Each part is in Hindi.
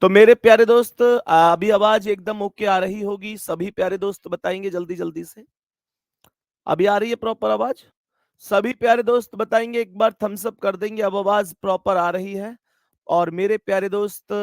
तो मेरे प्यारे दोस्त अभी आवाज एकदम ओके आ रही होगी। सभी प्यारे दोस्त बताएंगे जल्दी जल्दी से। अभी आ रही है प्रॉपर आवाज? सभी प्यारे दोस्त बताएंगे, एक बार थम्स अप कर देंगे अब आवाज प्रॉपर आ रही है। और मेरे प्यारे दोस्त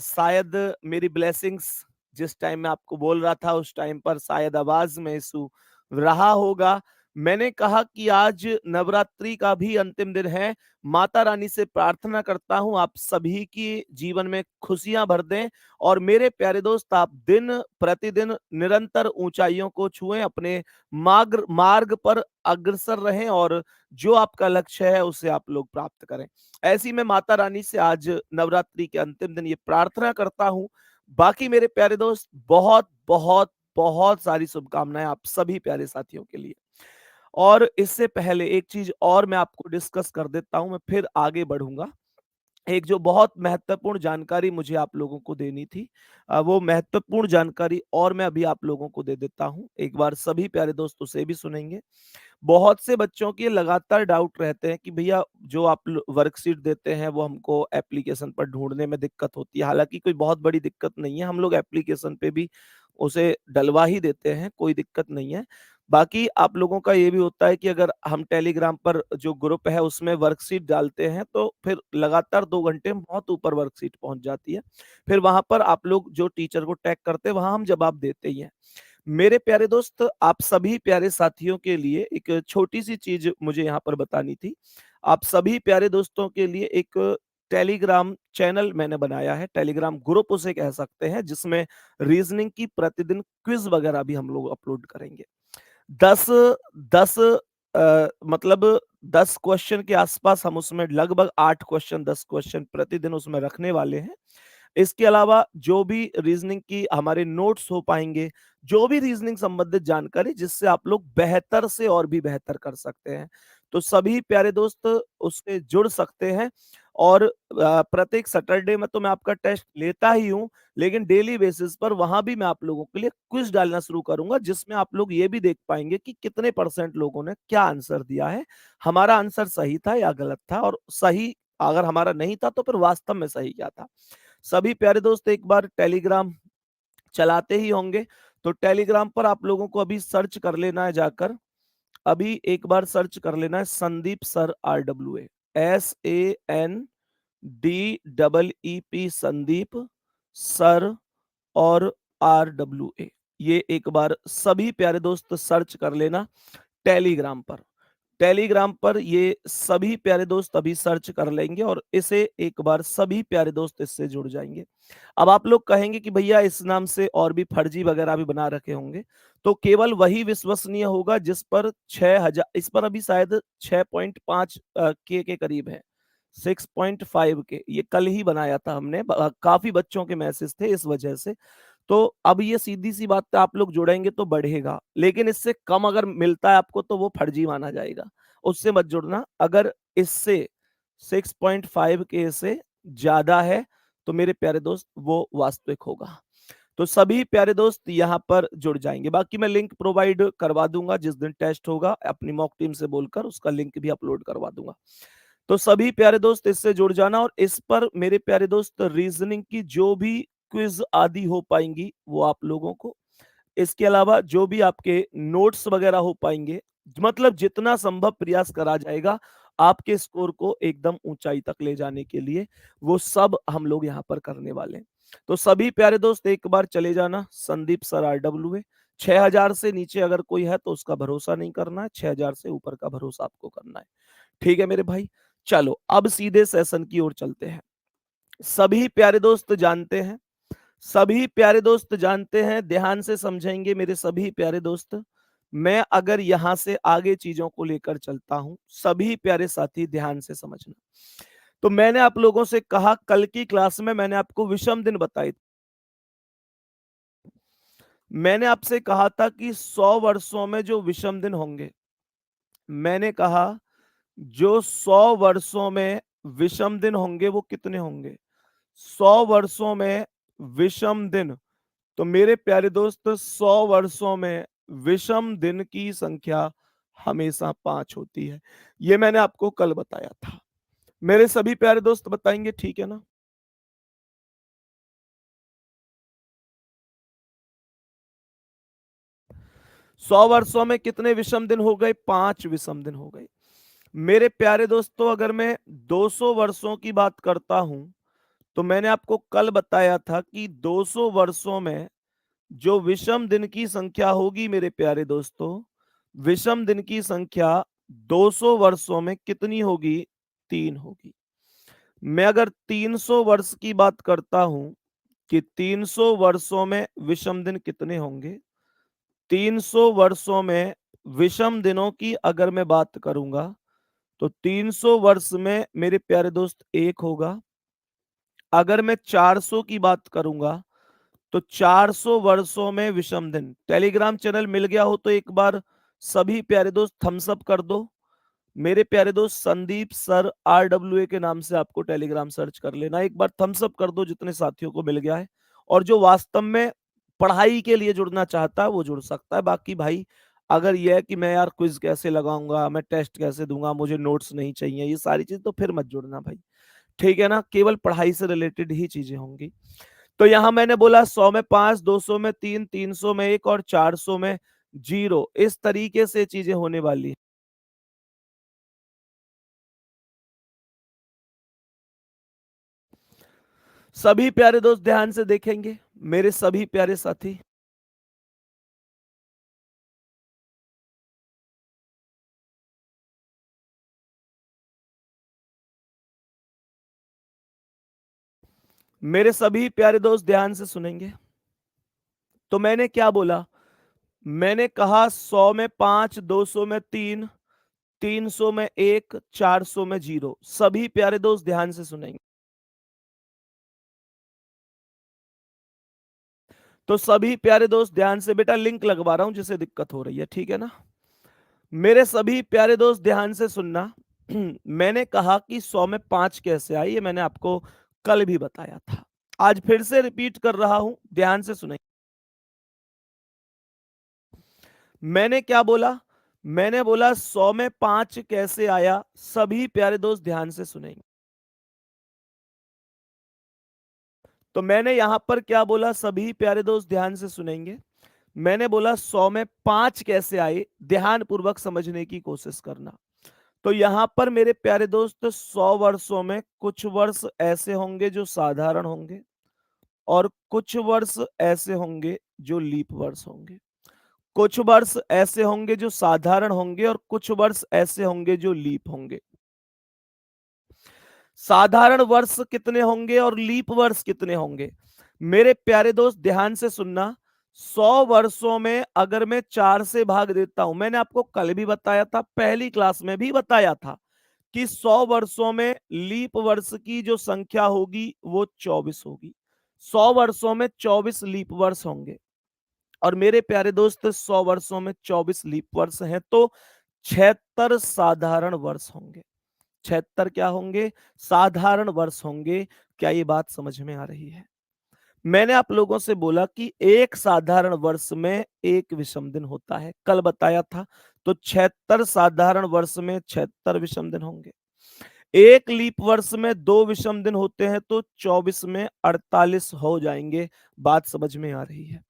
शायद मेरी ब्लेसिंग्स जिस टाइम मैं आपको बोल रहा था उस टाइम पर शायद आवाज में इशू रहा होगा। मैंने कहा कि आज नवरात्रि का भी अंतिम दिन है। माता रानी से प्रार्थना करता हूं आप सभी की जीवन में खुशियां भर दें। और मेरे प्यारे दोस्त आप दिन प्रतिदिन निरंतर ऊंचाइयों को छुएं, अपने मार्ग मार्ग पर अग्रसर रहें और जो आपका लक्ष्य है उसे आप लोग प्राप्त करें। ऐसी मैं माता रानी से आज नवरात्रि के अंतिम दिन ये प्रार्थना करता हूं। बाकी मेरे प्यारे दोस्त बहुत बहुत बहुत सारी शुभकामनाएं आप सभी प्यारे साथियों के लिए। और इससे पहले एक चीज और मैं आपको डिस्कस कर देता हूं, मैं फिर आगे बढ़ूंगा। एक जो बहुत महत्वपूर्ण जानकारी मुझे आप लोगों को देनी थी, वो महत्वपूर्ण जानकारी और मैं अभी आप लोगों को दे देता हूं। एक बार सभी प्यारे दोस्त उसे भी सुनेंगे। बहुत से बच्चों के लगातार डाउट रहते हैं कि भैया जो आप वर्कशीट देते हैं वो हमको एप्लीकेशन पर ढूंढने में दिक्कत होती है। हालांकि कोई बहुत बड़ी दिक्कत नहीं है, हम लोग एप्लीकेशन पे भी उसे डलवा ही देते हैं, कोई दिक्कत नहीं है। बाकी आप लोगों का ये भी होता है कि अगर हम टेलीग्राम पर जो ग्रुप है उसमें वर्कशीट डालते हैं तो फिर लगातार 2 घंटे में बहुत ऊपर वर्कशीट पहुंच जाती है। फिर वहां पर आप लोग जो टीचर को टैग करते हैं वहां हम जवाब देते ही हैं। मेरे प्यारे दोस्त आप सभी प्यारे साथियों के लिए एक छोटी सी चीज मुझे यहाँ पर बतानी थी। आप सभी प्यारे दोस्तों के लिए एक टेलीग्राम चैनल मैंने बनाया है, टेलीग्राम ग्रुप उसे कह सकते हैं, जिसमें रीजनिंग की प्रतिदिन क्विज वगैरह भी हम लोग अपलोड करेंगे। 10 10 मतलब 10 क्वेश्चन के आसपास हम उसमें लगभग 8 क्वेश्चन 10 क्वेश्चन प्रतिदिन उसमें रखने वाले हैं। इसके अलावा जो भी रीजनिंग की हमारे नोट्स हो पाएंगे, जो भी रीजनिंग संबंधित जानकारी जिससे आप लोग बेहतर से और भी बेहतर कर सकते हैं, तो सभी प्यारे दोस्त उससे जुड़ सकते हैं। और प्रत्येक सैटरडे में तो मैं आपका टेस्ट लेता ही हूं, लेकिन डेली बेसिस पर वहां भी मैं आप लोगों के लिए क्विज डालना शुरू करूंगा, जिसमें आप लोग ये भी देख पाएंगे कि कितने परसेंट लोगों ने क्या आंसर दिया है, हमारा आंसर सही था या गलत था, और सही अगर हमारा नहीं था तो फिर वास्तव में सही क्या था। सभी प्यारे दोस्त एक बार टेलीग्राम चलाते ही होंगे, तो टेलीग्राम पर आप लोगों को अभी सर्च कर लेना है जाकर। अभी एक बार सर्च कर लेना है Sandeep sir RWA, SANDEEP Sandeep sir और RWA। ये एक बार सभी प्यारे दोस्त सर्च कर लेना टेलीग्राम पर। टेलीग्राम पर ये सभी प्यारे दोस्त अभी सर्च कर लेंगे और इसे एक बार सभी प्यारे दोस्त इससे जुड़ जाएंगे। अब आप लोग कहेंगे कि भैया इस नाम से और भी फर्जी वगैरह भी बना रखे होंगे, तो केवल वही विश्वसनीय होगा जिस पर 6000, इस पर अभी शायद 6.5 के करीब है, 6.5 के, ये कल ही बनाया था हमने, काफी बच्चों के मैसेज थे इस वजह से। तो अब ये सीधी सी बात है, आप लोग जुड़ेंगे तो बढ़ेगा, लेकिन इससे कम अगर मिलता है आपको तो वो फर्जी माना जाएगा, उससे मत जुड़ना। अगर इससे 6.5 के से ज्यादा है तो मेरे प्यारे दोस्त वो वास्तविक होगा। तो सभी प्यारे दोस्त यहाँ पर जुड़ जाएंगे। बाकी मैं लिंक प्रोवाइड करवा दूंगा, जिस दिन टेस्ट होगा अपनी मॉक टीम से बोलकर उसका लिंक भी अपलोड करवा दूंगा। तो सभी प्यारे दोस्त इससे जुड़ जाना, और इस पर मेरे प्यारे दोस्त रीजनिंग की जो भी क्विज आदि हो पाएंगी वो आप लोगों को, इसके अलावा जो भी आपके नोट्स वगैरह हो पाएंगे, मतलब जितना संभव प्रयास करा जाएगा आपके स्कोर को एकदम ऊंचाई तक ले जाने के लिए, वो सब हम लोग यहाँ पर करने वाले हैं। तो सभी प्यारे दोस्त एक बार चले जाना संदीप सर RWA। 6000 से नीचे अगर कोई है तो उसका भरोसा नहीं करना है, 6000 से ऊपर का भरोसा आपको करना है। ठीक है मेरे भाई, चलो अब सीधे सेशन की ओर चलते हैं। सभी प्यारे दोस्त जानते हैं, सभी प्यारे दोस्त जानते हैं, ध्यान से समझेंगे मेरे सभी प्यारे दोस्त। मैं अगर यहां से आगे चीजों को लेकर चलता हूं, सभी प्यारे साथी ध्यान से समझना। तो मैंने आप लोगों से कहा, कल की क्लास में मैंने आपको विषम दिन बताए, मैंने आपसे कहा था कि 100 वर्षों में जो विषम दिन होंगे, मैंने कहा जो 100 वर्षों में विषम दिन होंगे वो कितने होंगे? 100 वर्षों में विषम दिन, तो मेरे प्यारे दोस्त 100 वर्षों में विषम दिन की संख्या हमेशा 5 होती है। ये मैंने आपको कल बताया था। मेरे सभी प्यारे दोस्त बताएंगे ठीक है ना? 100 वर्षों में कितने विषम दिन हो गए? 5 विषम दिन हो गए। मेरे प्यारे दोस्तों, अगर मैं 200 वर्षों की बात करता हूं, तो मैंने आपको कल बताया था कि 200 वर्षों में जो विषम दिन की संख्या होगी मेरे प्यारे दोस्तों, विषम दिन की संख्या 200 वर्षों में कितनी होगी? 3 होगी। मैं अगर 300 वर्ष की बात करता हूं कि 300 वर्षों में विषम दिन कितने होंगे, 300 वर्षों में विषम दिनों की अगर मैं बात करूंगा, तो 300 वर्ष में मेरे प्यारे दोस्त 1 होगा। अगर मैं 400 की बात करूंगा, तो 400 वर्षों में विषम दिन। टेलीग्राम चैनल मिल गया हो तो एक बार सभी प्यारे दोस्त थम्स अप कर दो। मेरे प्यारे दोस्त संदीप सर RWA के नाम से आपको टेलीग्राम सर्च कर लेना, एक बार थम्स अप कर दो जितने साथियों को मिल गया है। और जो वास्तव में पढ़ाई के लिए जुड़ना चाहता है वो जुड़ सकता है। बाकी भाई, अगर यह है कि मैं यार क्विज कैसे लगाऊंगा, मैं टेस्ट कैसे दूंगा, मुझे नोट्स नहीं चाहिए, ये सारी चीज, तो फिर मत जुड़ना भाई, ठीक है ना। केवल पढ़ाई से रिलेटेड ही चीजें होंगी। तो यहां मैंने बोला 100 में 5, 200 में 3, 300 में 1 और 400 में 0, इस तरीके से चीजें होने वाली है। सभी प्यारे दोस्त ध्यान से देखेंगे, मेरे सभी प्यारे साथी। मेरे सभी प्यारे दोस्त ध्यान से सुनेंगे। तो मैंने क्या बोला? मैंने कहा 100 में 5, 200 में 3, 300 में 1, 400 में 0। सभी प्यारे दोस्त ध्यान से सुनेंगे। तो सभी प्यारे दोस्त ध्यान से, बेटा लिंक लगवा रहा हूं जिसे दिक्कत हो रही है, ठीक है ना। मेरे सभी प्यारे दोस्त ध्यान से सुनना। मैंने कहा कि 100 में 5 कैसे आई, ये मैंने आपको कल भी बताया था, आज फिर से रिपीट कर रहा हूं, ध्यान से सुनें। मैंने क्या बोला? मैंने बोला 100 में 5 कैसे आया, सभी प्यारे दोस्त ध्यान से सुनेंगे। तो मैंने यहां पर क्या बोला, सभी प्यारे दोस्त ध्यान से सुनेंगे। मैंने बोला 100 में 5 कैसे आए, ध्यान पूर्वक समझने की कोशिश करना। तो यहां पर मेरे प्यारे दोस्त 100 वर्षों में कुछ वर्ष ऐसे होंगे जो साधारण होंगे, और कुछ वर्ष ऐसे होंगे जो लीप वर्ष होंगे। कुछ वर्ष ऐसे होंगे जो साधारण होंगे, और कुछ वर्ष ऐसे होंगे जो लीप होंगे। साधारण वर्ष कितने होंगे और लीप वर्ष कितने होंगे? मेरे प्यारे दोस्त ध्यान से सुनना। 100 वर्षों में अगर मैं 4 से भाग देता हूं, मैंने आपको कल भी बताया था, पहली क्लास में भी बताया था कि 100 वर्षों में लीप वर्ष की जो संख्या होगी वो 24 होगी। 100 वर्षों में 24 लीप वर्ष होंगे। और मेरे प्यारे दोस्त 100 वर्षों में 24 लीप वर्ष हैं, तो 76 साधारण वर्ष होंगे। 76 क्या होंगे? साधारण वर्ष होंगे। क्या ये बात समझ में आ रही है? मैंने आप लोगों से बोला कि एक साधारण वर्ष में एक विषम दिन होता है, कल बताया था। तो 76 साधारण वर्ष में 76 विषम दिन होंगे। एक लीप वर्ष में 2 विषम दिन होते हैं, तो 24 में 48 हो जाएंगे। बात समझ में आ रही है?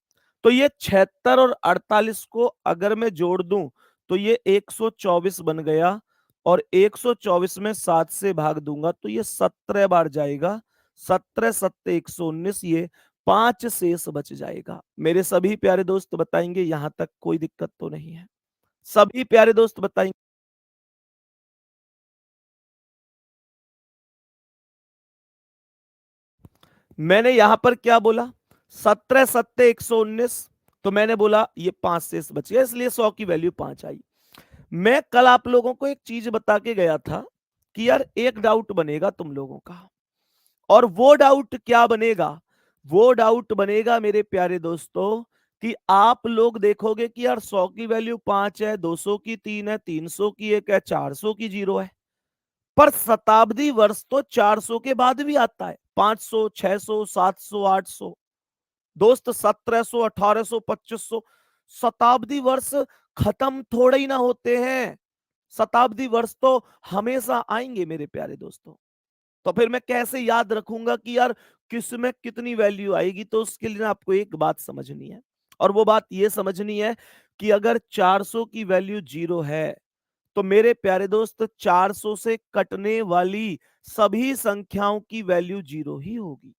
तो ये 76 और 48 को अगर मैं जोड़ दूं, तो ये 124 बन गया, और 124 में 7 से भाग दूंगा तो ये 17 बार जाएगा। 17 सत्ते 119, ये 5 शेष बच जाएगा। मेरे सभी प्यारे दोस्त बताएंगे यहां तक कोई दिक्कत तो नहीं है? सभी प्यारे दोस्त बताएंगे। मैंने यहां पर क्या बोला? 17 सत्ते 119, तो मैंने बोला ये 5 शेष बच गया, इसलिए 100 की वैल्यू 5 आई। मैं कल आप लोगों को एक चीज बता के गया था कि यार एक डाउट बनेगा तुम लोगों का, और वो डाउट क्या बनेगा? वो डाउट बनेगा मेरे प्यारे दोस्तों कि आप लोग देखोगे कि यार 100 की वैल्यू 5 है, 200 की 3 है, 300 की 1 है, 400 की 0 है। पर शताब्दी वर्ष तो 400 के बाद भी आता है, 500, 600, 700, 800। दोस्त 1700, 1800, 2500 शताब्दी वर्ष खत्म थोड़े ही ना होते हैं। शताब्दी वर्ष तो हमेशा आएंगे मेरे प्यारे दोस्तों। तो फिर मैं कैसे याद रखूंगा कि यार किस में कितनी वैल्यू आएगी? तो उसके लिए आपको एक बात समझनी है, और वो बात ये समझनी है कि अगर 400 की वैल्यू 0 है तो मेरे प्यारे दोस्त 400 से कटने वाली सभी संख्याओं की वैल्यू 0 ही होगी।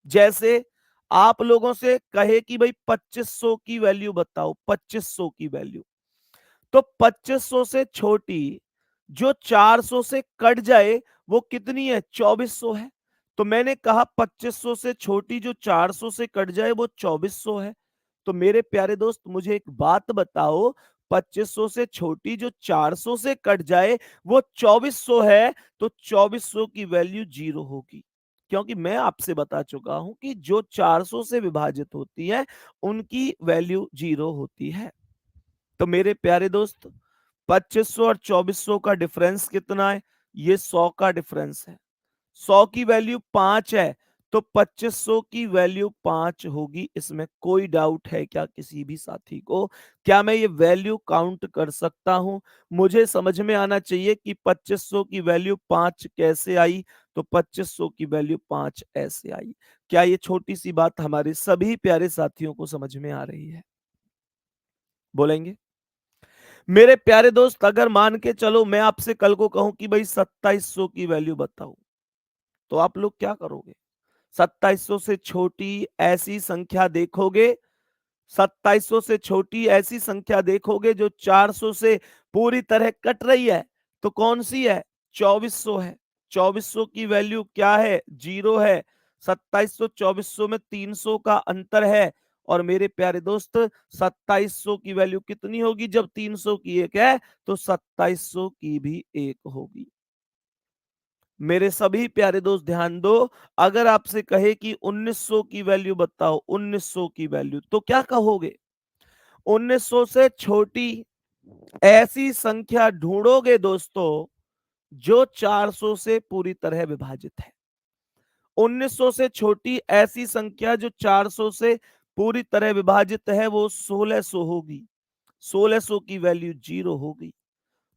जैसे आप लोगों से कहे कि भाई 2500 की वैल्यू बताओ, 2500 की वैल्यू, तो 2500 से छोटी जो 400 से कट जाए वो कितनी है? 2400 है। तो मैंने कहा 2500 से छोटी जो 400 से कट जाए वो 2400 है। तो मेरे प्यारे दोस्त मुझे एक बात बताओ, 2500 से छोटी जो 400 से कट जाए वो 2400 है, तो 2400 की वैल्यू 0 होगी। क्योंकि मैं आपसे बता चुका हूं कि जो 400 से विभाजित होती है उनकी वैल्यू 0 होती है। तो मेरे प्यारे दोस्त 2500 और 2400 का डिफरेंस कितना है? ये 100 का डिफरेंस है। 100 की वैल्यू 5 है तो 2500 की वैल्यू 5 होगी। इसमें कोई डाउट है क्या किसी भी साथी को? क्या मैं ये वैल्यू काउंट कर सकता हूं? मुझे समझ में आना चाहिए कि 2500 की वैल्यू 5 कैसे आई, तो 2500 की वैल्यू 5 ऐसे आई। क्या ये छोटी सी बात हमारे सभी प्यारे साथियों को समझ में आ रही है? बोलेंगे? मेरे प्यारे दोस्त अगर मान के चलो मैं आपसे कल को कहूं कि भाई 2700 की वैल्यू बताओ, तो आप लोग क्या करोगे? 2700 से छोटी ऐसी संख्या देखोगे, 2700 से छोटी ऐसी संख्या देखोगे जो 400 से पूरी तरह कट रही है, तो कौन सी है? 2400 है। 2400 की वैल्यू क्या है? 0 है। 2700 2400 में 300 का अंतर है। और मेरे प्यारे दोस्त 2700 की वैल्यू कितनी होगी जब 300 की एक है? तो 2700 की भी एक होगी। मेरे सभी प्यारे दोस्त ध्यान दो, अगर आपसे कहे कि 1900 की वैल्यू बताओ, 1900 की वैल्यू, तो क्या कहोगे? 1900 से छोटी ऐसी संख्या ढूंढोगे दोस्तों जो 400 से पूरी तरह विभाजित है। 1900 से छोटी ऐसी संख्या जो 400 से पूरी तरह विभाजित है वो 1600 होगी। 1600 की वैल्यू 0 होगी।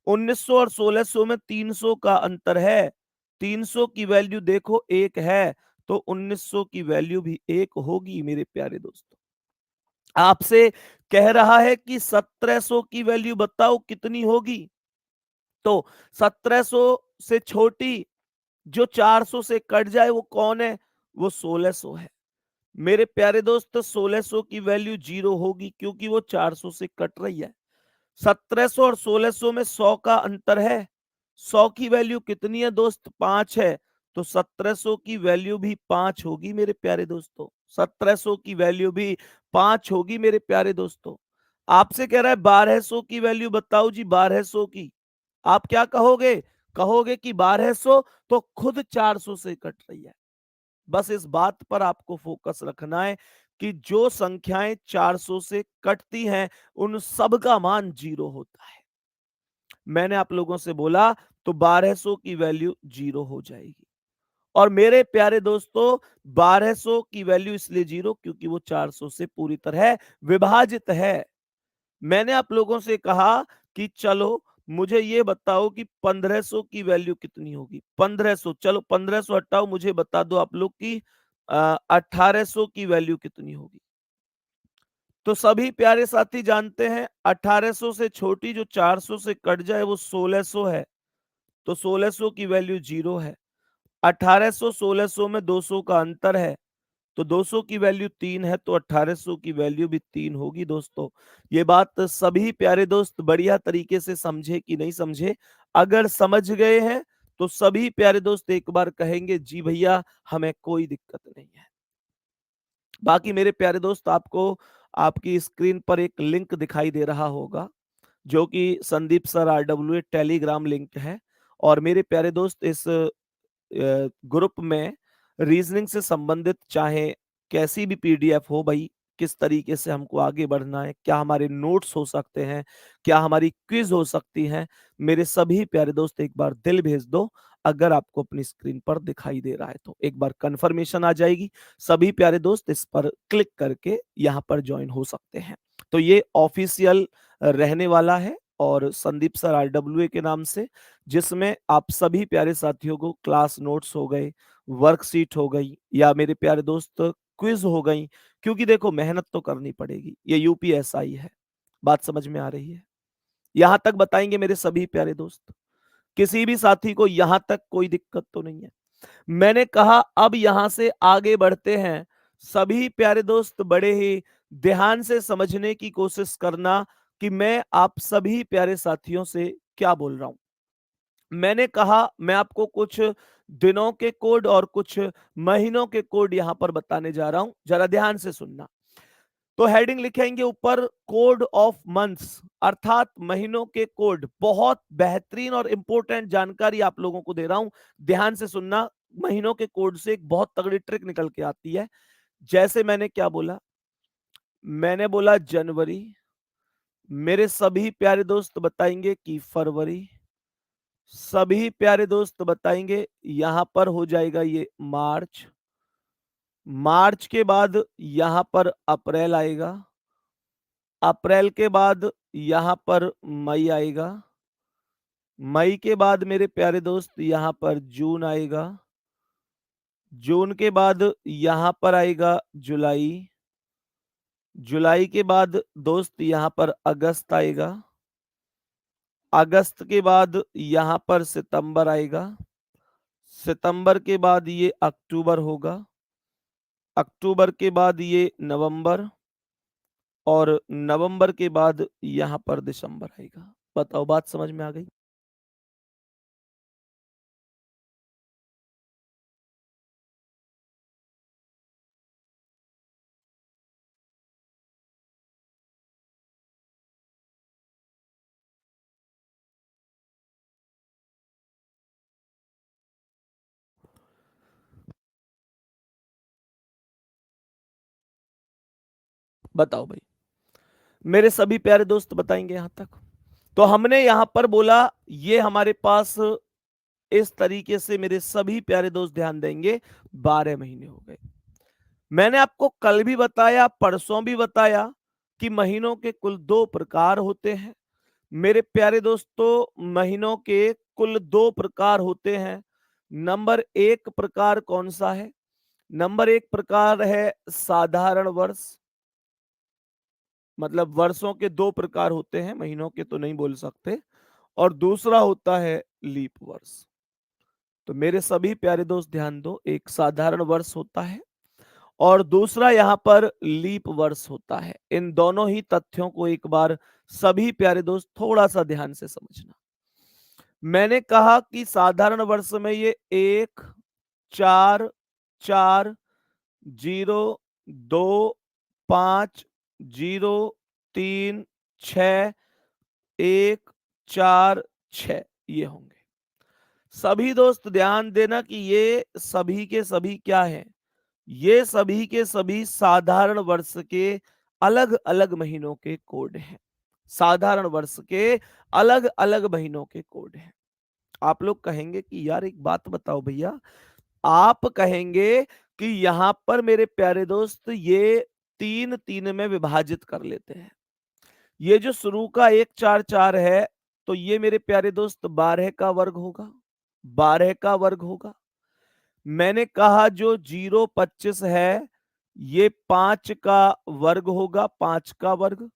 1900 और 1600 में 300 का अंतर है। 300 की वैल्यू देखो 1 है, तो 1900 की वैल्यू भी 1 होगी मेरे प्यारे दोस्तों। आपसे कह रहा है कि 1700 की वैल्यू बताओ कितनी होगी, तो 1700 से छोटी जो 400 से कट जाए वो कौन है? वो 1600 है। मेरे प्यारे दोस्त 1600 की वैल्यू 0 होगी क्योंकि वो 400 से कट रही है। 1700 और 1600 में 100 का अंतर है। 100 की वैल्यू कितनी है दोस्त? 5 है। तो 1700 की वैल्यू भी 5 होगी मेरे प्यारे दोस्तों। 1700 की वैल्यू भी 5 होगी मेरे प्यारे दोस्तों। आपसे कह रहा है 1200 की वैल्यू बताओ जी, 1200 की। आप क्या कहोगे? कहोगे कि 1200 तो खुद 400 से कट रही है। बस इस बात पर आपको फोकस रखना है कि जो संख्याएं 400 से कटती हैं उन सब का मान 0 होता है। मैंने आप लोगों से बोला तो 1200 की वैल्यू 0 हो जाएगी। और मेरे प्यारे दोस्तों 1200 की वैल्यू इसलिए 0 क्योंकि वो 400 से पूरी तरह विभाजित है। मैंने आप लोगों से कहा कि चलो मुझे ये बताओ कि 1500 की वैल्यू कितनी होगी? 1500, चलो 1500 हटाओ, मुझे बता दो आप लोग की 1800 की वैल्यू कितनी होगी? तो सभी प्यारे साथी जानते हैं 1800 से छोटी जो 400 से कट जाए वो 1600 है। तो 1600 की वैल्यू 0 है। 1800 1600 में 200 का अंतर है, तो 200 की वैल्यू 3 है, तो 1800 की वैल्यू भी 3 होगी दोस्तों। ये बात सभी प्यारे दोस्त बढ़िया तरीके से समझे कि नहीं समझे? अगर समझ गए हैं तो सभी प्यारे दोस्त एक बार कहेंगे जी भैया हमें कोई दिक्कत नहीं है। बाकी मेरे प्यारे दोस्त आपको आपकी स्क्रीन पर एक लिंक दिखाई दे रहा होगा जो कि Sandeep sir RWA Telegram link है। और मेरे प्यारे दोस्त इस ग्रुप में रीजनिंग से संबंधित चाहे कैसी भी पीडीएफ हो भाई, किस तरीके से हमको आगे बढ़ना है, क्या हमारे नोट्स हो सकते हैं, क्या हमारी क्विज हो सकती है, मेरे सभी प्यारे दोस्त एक बार दिल भेज दो। अगर आपको अपनी स्क्रीन पर दिखाई दे रहा है तो एक बार कंफर्मेशन आ जाएगी। सभी प्यारे दोस्त इस पर क्लिक करके यहाँ पर ज्वाइन हो सकते हैं। तो ये ऑफिशियल रहने वाला है और संदीप सर RWA के नाम से, जिसमें आप सभी प्यारे साथियों को क्लास नोट्स हो गए, वर्कशीट हो गई, या मेरे प्यारे दोस्त क्विज हो गई। क्योंकि देखो मेहनत तो करनी पड़ेगी, ये यूपीएसआई है। बात समझ में आ रही है? यहां तक बताएंगे मेरे सभी प्यारे दोस्त, किसी भी साथी को यहां तक कोई दिक्कत तो नहीं है? मैंने कहा अब यहां से आगे बढ़ते हैं। सभी प्यारे दोस्त बड़े ही ध्यान से समझने की कोशिश करना कि मैं आप सभी प्यारे साथियों से क्या बोल रहा हूं। मैंने कहा मैं आपको कुछ दिनों के कोड और कुछ महीनों के कोड यहां पर बताने जा रहा हूं, जरा ध्यान से सुनना। तो हेडिंग लिखेंगे ऊपर कोड ऑफ मंथ्स, अर्थात महीनों के कोड। बहुत बेहतरीन और इंपॉर्टेंट जानकारी आप लोगों को दे रहा हूं, ध्यान से सुनना। महीनों के कोड से एक बहुत तगड़ी ट्रिक निकल के आती है। जैसे मैंने क्या बोला, मैंने बोला जनवरी, मेरे सभी प्यारे दोस्त बताएंगे कि फरवरी, सभी प्यारे दोस्त बताएंगे यहां पर हो जाएगा ये मार्च, मार्च के बाद यहां पर अप्रैल आएगा, अप्रैल के बाद यहां पर मई आएगा, मई के बाद मेरे प्यारे दोस्त यहां पर जून आएगा, जून के बाद यहां पर आएगा जुलाई, जुलाई के बाद दोस्त यहां पर अगस्त आएगा, अगस्त के बाद यहां पर सितंबर आएगा, सितंबर के बाद ये अक्टूबर होगा, अक्टूबर के बाद ये नवंबर, और नवंबर के बाद यहां पर दिसंबर आएगा। बताओ बात समझ में आ गई? बताओ भाई, मेरे सभी प्यारे दोस्त बताएंगे यहां तक? तो हमने यहां पर बोला ये हमारे पास इस तरीके से, मेरे सभी प्यारे दोस्त ध्यान देंगे, 12 महीने हो गए। मैंने आपको कल भी बताया, परसों भी बताया कि महीनों के कुल 2 प्रकार होते हैं। मेरे प्यारे दोस्तों, महीनों के कुल 2 प्रकार होते हैं। नंबर 1 प्रकार कौन सा है? नंबर 1 प्रकार है साधारण वर्ष, मतलब वर्षों के 2 प्रकार होते हैं, महीनों के तो नहीं बोल सकते। और दूसरा होता है लीप वर्ष। तो मेरे सभी प्यारे दोस्त ध्यान दो, एक साधारण वर्ष होता है और दूसरा यहां पर लीप वर्ष होता है। इन दोनों ही तथ्यों को एक बार सभी प्यारे दोस्त थोड़ा सा ध्यान से समझना। मैंने कहा कि साधारण वर्ष में ये 1, 4, 4, 0, 2, 5, 0, 3, 6, 1, 4, 6 ये होंगे। सभी दोस्त ध्यान देना कि ये सभी के सभी क्या है, ये सभी के सभी साधारण वर्ष के अलग अलग महीनों के कोड हैं। साधारण वर्ष के अलग अलग महीनों के कोड हैं। आप लोग कहेंगे कि यार एक बात बताओ भैया, आप कहेंगे कि यहां पर मेरे प्यारे दोस्त ये 3 3 में विभाजित कर लेते हैं। ये जो शुरू का 1 4 4 है, तो ये मेरे प्यारे दोस्त 12 का वर्ग होगा, 12 का वर्ग होगा। मैंने कहा जो 0 25 है, ये 5 का वर्ग होगा, 5 का वर्ग।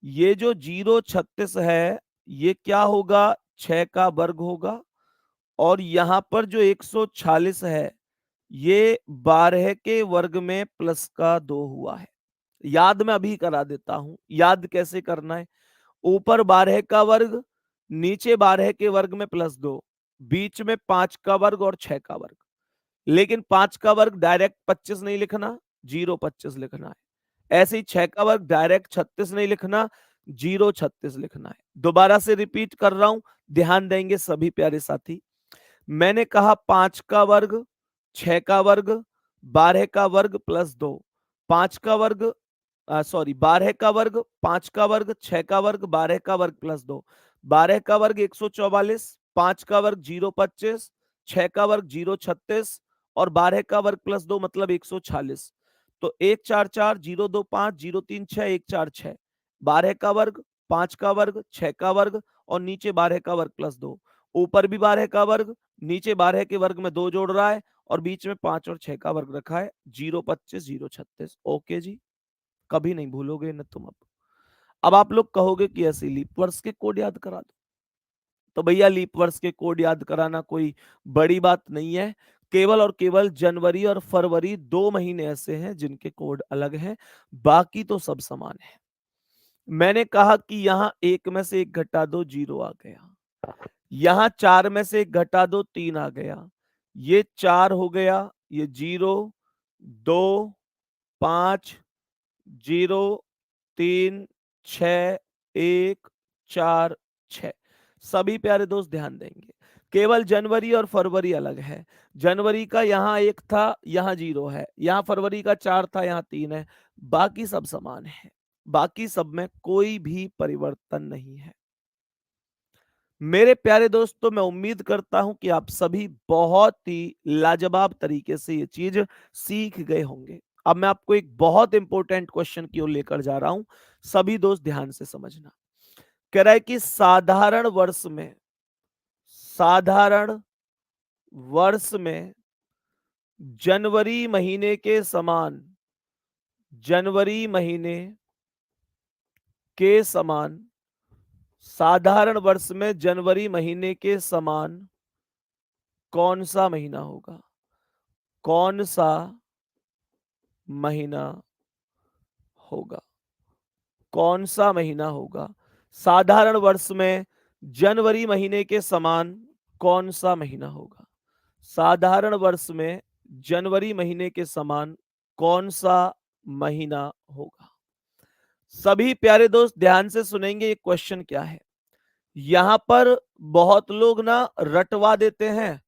ये जो 0 36 है, ये क्या होगा? 6 का वर्ग होगा। और यहां पर जो 146 है, ये 12 के वर्ग में प्लस का 2 हुआ है। याद मैं अभी करा देता हूं, याद कैसे करना है। ऊपर 12 का वर्ग, नीचे 12 के वर्ग में प्लस 2, बीच में 5 का वर्ग और 6 का वर्ग। लेकिन 5 का वर्ग डायरेक्ट 25 नहीं लिखना, 0 25 लिखना है। ऐसे ही 6 का वर्ग डायरेक्ट 36 नहीं लिखना, 0 36 लिखना है। दोबारा से रिपीट कर रहा हूं, ध्यान देंगे सभी प्यारे साथी। मैंने कहा 5 का वर्ग, 6 का वर्ग, 12 का वर्ग प्लस 2, 5 का वर्ग, सॉरी 12 का वर्ग, 5 का वर्ग, 6 का वर्ग, 12 का वर्ग प्लस 2, 12 का वर्ग 144, 5 का वर्ग 0 25, 6 का वर्ग 0 36 और 12 का वर्ग प्लस 2 मतलब 146। तो 1 4 4 0 2 5 0 3 6 1 4 6, 12 का वर्ग, 5 का वर्ग, 6 का वर्ग और नीचे 12 का वर्ग प्लस 2। ऊपर भी 12 का वर्ग, नीचे 12 के वर्ग में 2 जोड़ रहा है और बीच में 5 और 6 का वर्ग रखा है, 0 25 0 36। ओके जी, कभी नहीं भूलोगे न तुम अब। अब आप लोग कहोगे कि ऐसे लीप वर्ष के कोड याद करा दो, तो भैया लीप वर्ष के कोड याद कराना कोई बड़ी बात नहीं है। केवल और केवल जनवरी और फरवरी 2 महीने ऐसे हैं जिनके कोड अलग हैं, बाकी तो सब समान है। मैंने कहा कि यहाँ 1 में से 1 घटा दो, 0 आ गया। यहाँ 4 में से 1 घटा दो, 3 आ गया। ये 4 हो गया, ये 0, 2, 5, 0, 3, 6, 1, 4, 6। सभी प्यारे दोस्त ध्यान देंगे, केवल जनवरी और फरवरी अलग है। जनवरी का यहाँ 1 था, यहाँ 0 है, यहाँ फरवरी का 4 था, यहाँ 3 है, बाकी सब समान है। बाकी सब में कोई भी परिवर्तन नहीं है। मेरे प्यारे दोस्तों, मैं उम्मीद करता हूं कि आप सभी बहुत ही लाजवाब तरीके से ये चीज सीख गए होंगे। अब मैं आपको एक बहुत इंपॉर्टेंट क्वेश्चन की ओर लेकर जा रहा हूं, सभी दोस्त ध्यान से समझना। कह रहा है कि साधारण वर्ष में जनवरी महीने के समान जनवरी महीने के समान साधारण वर्ष में जनवरी महीने के समान कौन सा महीना होगा? कौन सा महीना होगा? कौन सा महीना होगा? साधारण वर्ष में जनवरी महीने के समान कौन सा महीना होगा? साधारण वर्ष में जनवरी महीने के समान कौन सा महीना होगा? सभी प्यारे दोस्त ध्यान से सुनेंगे ये क्वेश्चन क्या है। यहां पर बहुत लोग ना रटवा देते हैं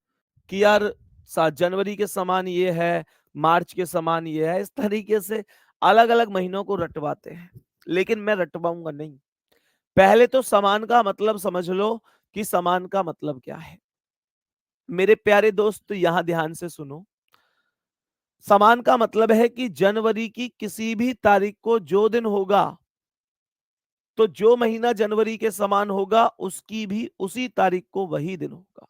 कि यार 7 जनवरी के समान ये है, मार्च के समान ये है, इस तरीके से अलग अलग महीनों को रटवाते हैं, लेकिन मैं रटवाऊंगा नहीं। पहले तो समान का मतलब समझ लो कि समान का मतलब क्या है। मेरे प्यारे दोस्त यहां ध्यान से सुनो, समान का मतलब है कि जनवरी की किसी भी तारीख को जो दिन होगा, तो जो महीना जनवरी के समान होगा उसकी भी उसी तारीख को वही दिन होगा।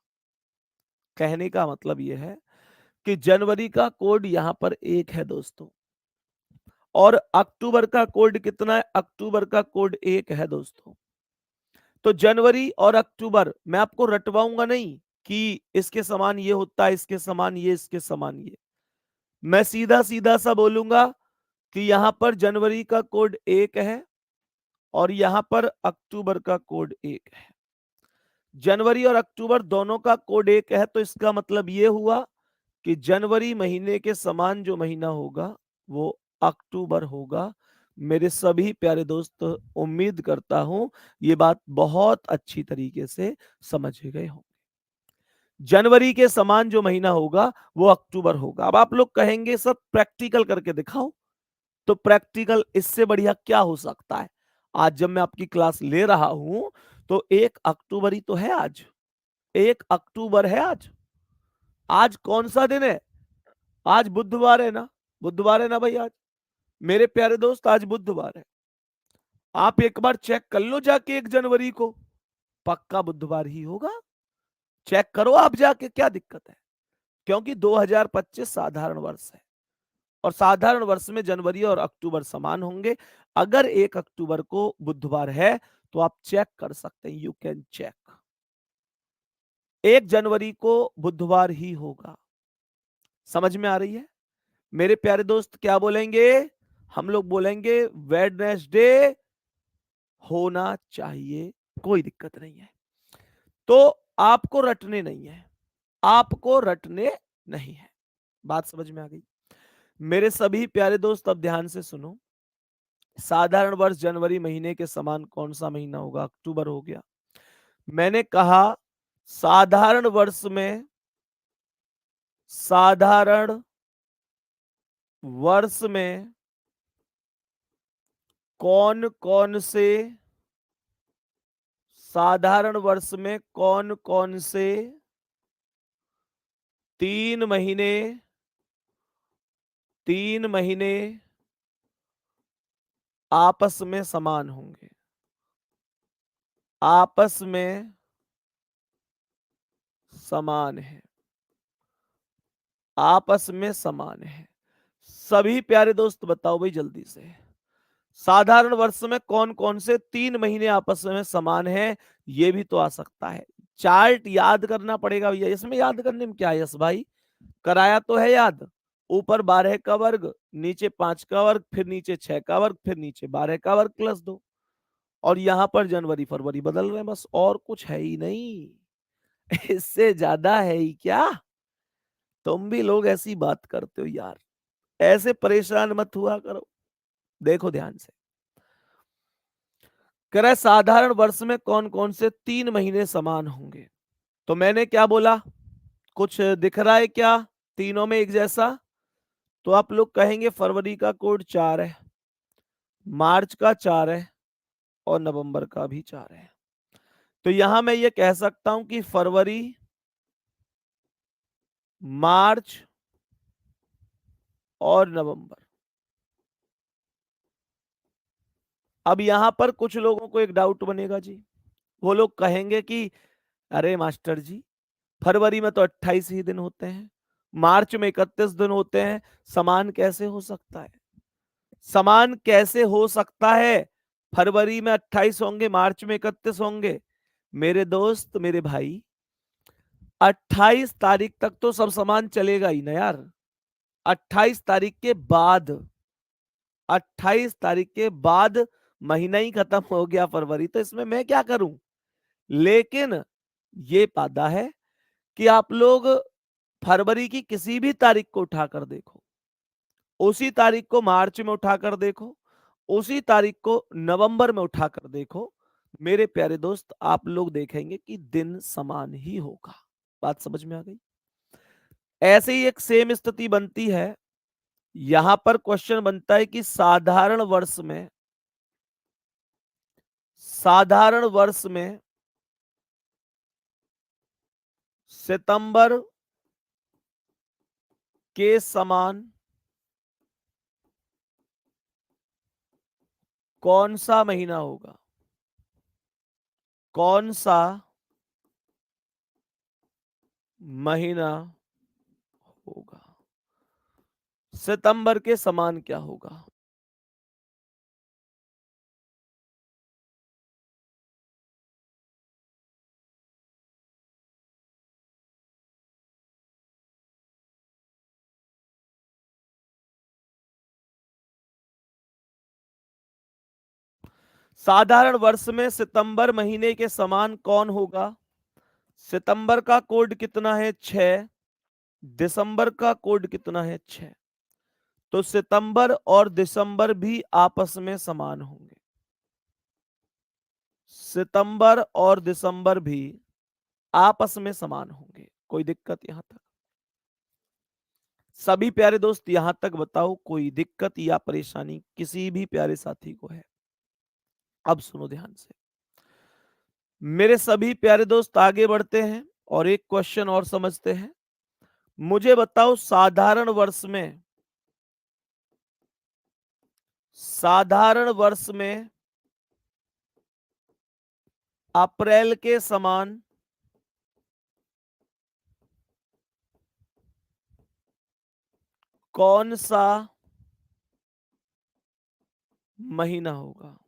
कहने का मतलब यह है कि जनवरी का कोड यहां पर 1 है दोस्तों, और अक्टूबर का कोड कितना है? अक्टूबर का कोड 1 है दोस्तों। तो जनवरी और अक्टूबर मैं आपको रटवाऊंगा नहीं कि इसके समान ये होता है, इसके समान ये, इसके समान ये। मैं सीधा सीधा सा बोलूंगा कि यहां पर जनवरी का कोड 1 है और यहां पर अक्टूबर का कोड 1 है। जनवरी और अक्टूबर दोनों का कोड 1 है, तो इसका मतलब ये हुआ कि जनवरी महीने के समान जो महीना होगा वो अक्टूबर होगा। मेरे सभी प्यारे दोस्त, उम्मीद करता हूं ये बात बहुत अच्छी तरीके से समझ गए होंगे। जनवरी के समान जो महीना होगा वो अक्टूबर होगा। अब आप लोग कहेंगे सर प्रैक्टिकल करके दिखाओ, तो प्रैक्टिकल इससे बढ़िया क्या हो सकता है? आज जब मैं आपकी क्लास ले रहा हूं तो 1 अक्टूबर ही तो है आज। 1 अक्टूबर है आज। आज कौन सा दिन है? आज बुधवार है ना? बुधवार है ना भाई आज? मेरे प्यारे दोस्त आज बुधवार है। आप एक बार चेक कर लो जाके 1 जनवरी को, पक्का बुधवार ही होगा। चेक करो आप जाके, क्या दिक्कत है? क्योंकि 2025 साधारण वर्ष है और साधारण वर्ष में जनवरी और अक्टूबर समान होंगे। अगर 1 अक्टूबर को बुधवार है तो आप चेक कर सकते हैं, यू कैन चेक। 1 जनवरी को बुधवार ही होगा। समझ में आ रही है? मेरे प्यारे दोस्त क्या बोलेंगे? हम लोग बोलेंगे वेडनेसडे होना चाहिए, कोई दिक्कत नहीं है। तो आपको रटने नहीं है, आपको रटने नहीं है। बात समझ में आ गई? मेरे सभी प्यारे दोस्त अब ध्यान से सुनो। साधारण वर्ष जनवरी महीने के समान कौन सा महीना होगा? अक्टूबर हो गया। मैंने कहा साधारण वर्ष में साधारण वर्ष में कौन कौन से साधारण वर्ष में कौन कौन से 3 महीने 3 महीने आपस में समान होंगे? आपस में समान है, आपस में समान है। सभी प्यारे दोस्त बताओ भाई जल्दी से, साधारण वर्ष में कौन कौन से 3 महीने आपस में समान है, ये भी तो आ सकता है। चार्ट याद करना पड़ेगा भैया, इसमें याद करने में क्या है यश भाई, कराया तो है याद। ऊपर 12 का वर्ग, नीचे 5 का वर्ग, फिर नीचे 6 का वर्ग, फिर नीचे 12 का वर्ग प्लस 2, और यहां पर जनवरी फरवरी बदल रहे हैं बस, और कुछ है ही नहीं। इससे ज्यादा है ही क्या। तुम भी लोग ऐसी बात करते हो यार, ऐसे परेशान मत हुआ करो। देखो ध्यान से, कह रहा है साधारण वर्ष में कौन कौन से 3 महीने समान होंगे। तो मैंने क्या बोला, कुछ दिख रहा है क्या तीनों में एक जैसा? तो आप लोग कहेंगे फरवरी का कोड 4 है, मार्च का 4 है, और नवंबर का भी 4 है। तो यहां मैं ये कह सकता हूं कि फरवरी, मार्च और नवंबर। अब यहां पर कुछ लोगों को एक डाउट बनेगा जी, वो लोग कहेंगे कि अरे मास्टर जी, फरवरी में तो 28 ही दिन होते हैं, मार्च में 31 दिन होते हैं, समान कैसे हो सकता है? समान कैसे हो सकता है? फरवरी में 28 होंगे, मार्च में 31 होंगे। मेरे दोस्त, मेरे भाई, 28 तारीख तक तो सब समान चलेगा ही ना यार। 28 तारीख के बाद, 28 तारीख के बाद महीना ही खत्म हो गया फरवरी, तो इसमें मैं क्या करूं? लेकिन ये वादा है कि आप लोग फरवरी की किसी भी तारीख को उठाकर देखो, उसी तारीख को मार्च में उठाकर देखो, उसी तारीख को नवंबर में उठाकर देखो, मेरे प्यारे दोस्त, आप लोग देखेंगे कि दिन समान ही होगा। बात समझ में आ गई? ऐसे ही एक सेम स्थिति बनती है, यहां पर क्वेश्चन बनता है कि साधारण वर्ष में सितंबर के समान कौन सा महीना होगा? कौन सा महीना होगा? सितंबर के समान क्या होगा? साधारण वर्ष में सितंबर महीने के समान कौन होगा? सितंबर का कोड कितना है? 6। दिसंबर का कोड कितना है? 6। तो सितंबर और दिसंबर भी आपस में समान होंगे। सितंबर और दिसंबर भी आपस में समान होंगे। कोई दिक्कत यहां तक? सभी प्यारे दोस्त यहां तक बताओ, कोई दिक्कत या परेशानी किसी भी प्यारे साथी को है? अब सुनो ध्यान से, मेरे सभी प्यारे दोस्त आगे बढ़ते हैं और एक क्वेश्चन और समझते हैं। मुझे बताओ, साधारण वर्ष में अप्रैल के समान कौन सा महीना होगा?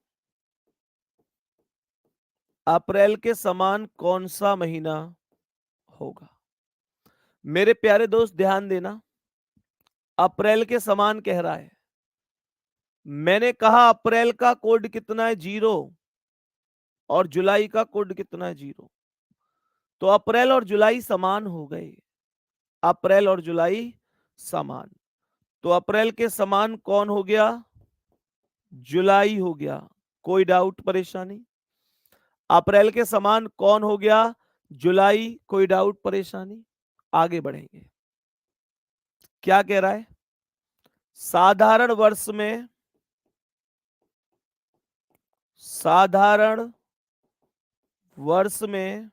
अप्रैल के समान कौन सा महीना होगा? मेरे प्यारे दोस्त ध्यान देना, अप्रैल के समान कह रहा है। मैंने कहा अप्रैल का कोड कितना है? 0। और जुलाई का कोड कितना है? 0। तो अप्रैल और जुलाई समान हो गए। अप्रैल और जुलाई समान। तो अप्रैल के समान कौन हो गया? जुलाई हो गया। कोई डाउट परेशानी? अप्रैल के समान कौन हो गया? जुलाई। कोई डाउट परेशानी? आगे बढ़ेंगे। क्या कह रहा है? साधारण वर्ष में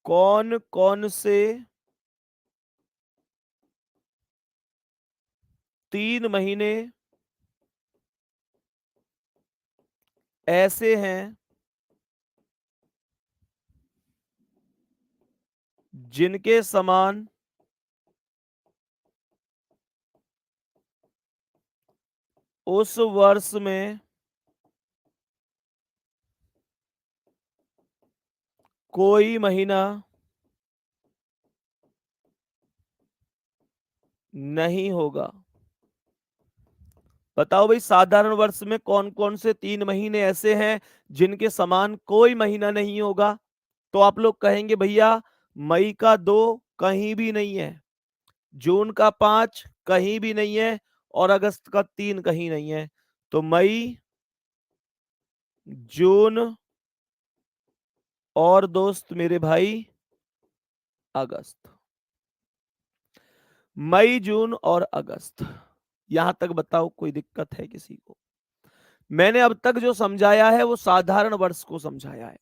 कौन कौन से 3 महीने ऐसे हैं जिनके समान उस वर्ष में कोई महीना नहीं होगा। बताओ भाई, साधारण वर्ष में कौन कौन से 3 महीने ऐसे हैं जिनके समान कोई महीना नहीं होगा? तो आप लोग कहेंगे भैया, मई का 2 कहीं भी नहीं है, जून का 5 कहीं भी नहीं है, और अगस्त का 3 कहीं नहीं है। तो मई, जून और दोस्त मेरे भाई अगस्त। मई, जून और अगस्त, यहां तक बताओ कोई दिक्कत है किसी को? मैंने अब तक जो समझाया है वो साधारण वर्ष को समझाया है।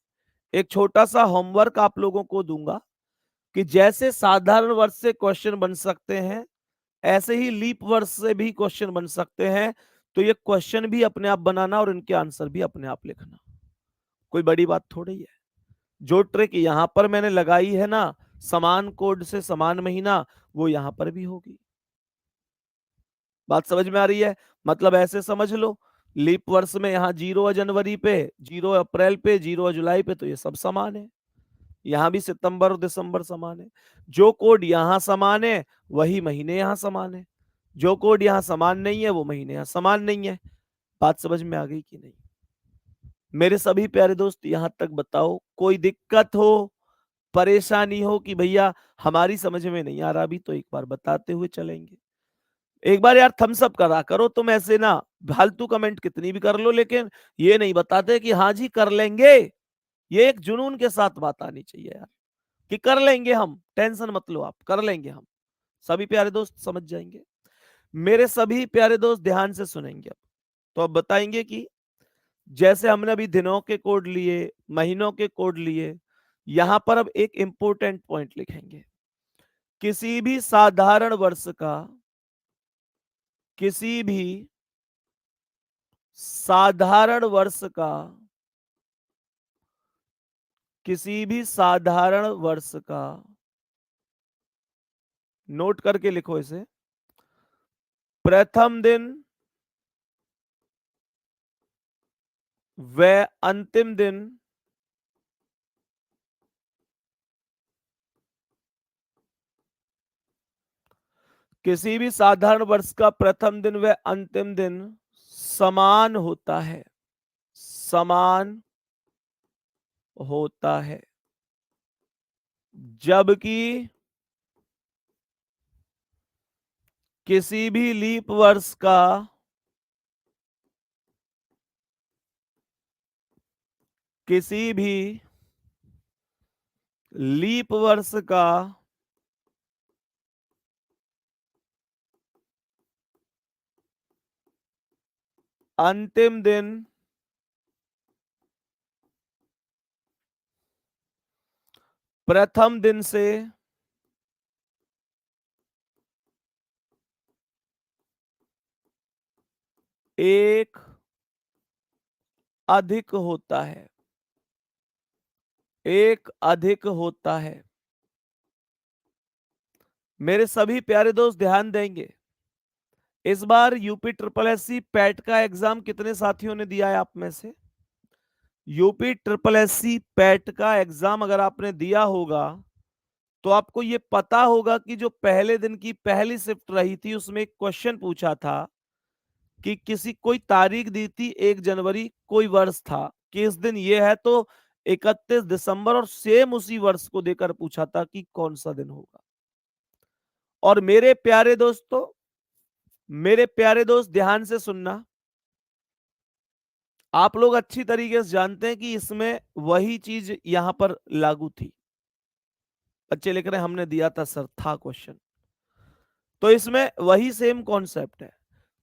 एक छोटा सा होमवर्क आप लोगों को दूंगा कि जैसे साधारण वर्ष से क्वेश्चन बन सकते हैं, ऐसे ही लीप वर्ष से भी क्वेश्चन बन सकते हैं। तो ये क्वेश्चन भी अपने आप बनाना और इनके आंसर भी अपने आप लिखना, कोई बड़ी बात थोड़ी है। जो ट्रिक यहां पर मैंने लगाई है ना, समान कोड से समान महीना, वो यहां पर भी होगी। बात समझ में आ रही है? मतलब ऐसे समझ लो, लीप वर्ष में यहाँ 0 जनवरी पे, 0 अप्रैल पे, 0 जुलाई पे, तो ये सब समान है। यहां भी सितंबर और दिसंबर समान है। जो कोड यहां समान है वही महीने यहां समान है। जो कोड यहां समान नहीं है वो महीने यहां समान नहीं है। बात समझ में आ गई कि नहीं? मेरे सभी प्यारे दोस्त, यहां तक बताओ कोई दिक्कत हो, परेशानी हो कि भैया हमारी समझ में नहीं आ रहा अभी, तो एक बार बताते हुए चलेंगे। एक बार यार थम्स अप करा करो तुम, ऐसे ना फालतू कमेंट कितनी भी कर लो, लेकिन ये नहीं बताते कि हाँ जी कर लेंगे। ये एक जुनून के साथ बात आनी चाहिए यार, कि कर लेंगे हम, टेंशन मत लो आप, कर लेंगे हम। सभी प्यारे दोस्त समझ जाएंगे। मेरे सभी प्यारे दोस्त ध्यान से सुनेंगे अब। तो अब बताएंगे कि जैसे हमने अभी दिनों के कोड लिए, महीनों के कोड लिए, यहां पर अब एक इंपॉर्टेंट पॉइंट लिखेंगे। किसी भी साधारण वर्ष का, किसी भी साधारण वर्ष का, किसी भी साधारण वर्ष का, नोट करके लिखो इसे, प्रथम दिन व अंतिम दिन किसी भी साधारण वर्ष का प्रथम दिन व अंतिम दिन समान होता है, समान होता है। जबकि किसी भी लीप वर्ष का, किसी भी लीप वर्ष का अंतिम दिन प्रथम दिन से एक अधिक होता है, एक अधिक होता है। मेरे सभी प्यारे दोस्त ध्यान देंगे। इस बार यूपी ट्रिपल एससी पैट का एग्जाम कितने साथियों ने दिया है आप में से? यूपी ट्रिपल एससी पैट का एग्जाम अगर आपने दिया होगा तो आपको ये पता होगा कि जो पहले दिन की पहली शिफ्ट रही थी उसमें एक क्वेश्चन पूछा था कि किसी कोई तारीख दी थी 1 जनवरी, कोई वर्ष था कि इस दिन ये है, तो 31 दिसंबर, और सेम उसी वर्ष को देकर पूछा था कि कौन सा दिन होगा। और मेरे प्यारे दोस्तों, मेरे प्यारे दोस्त ध्यान से सुनना, आप लोग अच्छी तरीके से जानते हैं कि इसमें वही चीज यहां पर लागू थी। बच्चे लिख रहे हैं हमने दिया था सर, था क्वेश्चन। तो इसमें वही सेम कॉन्सेप्ट है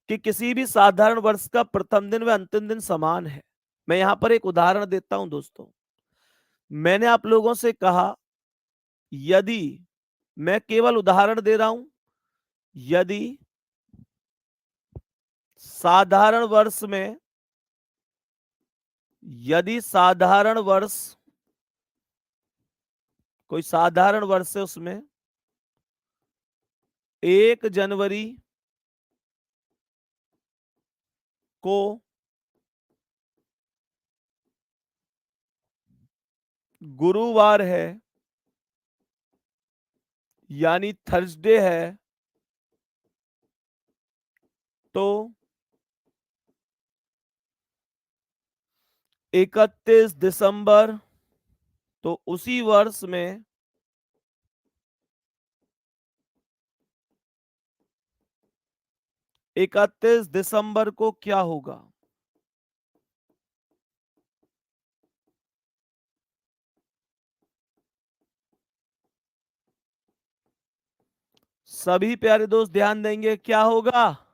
कि किसी भी साधारण वर्ष का प्रथम दिन व अंतिम दिन समान है। मैं यहां पर एक उदाहरण देता हूं दोस्तों। मैंने आप लोगों से कहा, यदि, मैं केवल उदाहरण दे रहा हूं, यदि साधारण वर्ष में, यदि साधारण वर्ष, कोई साधारण वर्ष है उसमें 1 जनवरी को गुरुवार है यानी थर्सडे है, तो 31 दिसंबर, तो उसी वर्ष में 31 दिसंबर को क्या होगा? सभी प्यारे दोस्त ध्यान देंगे, क्या होगा?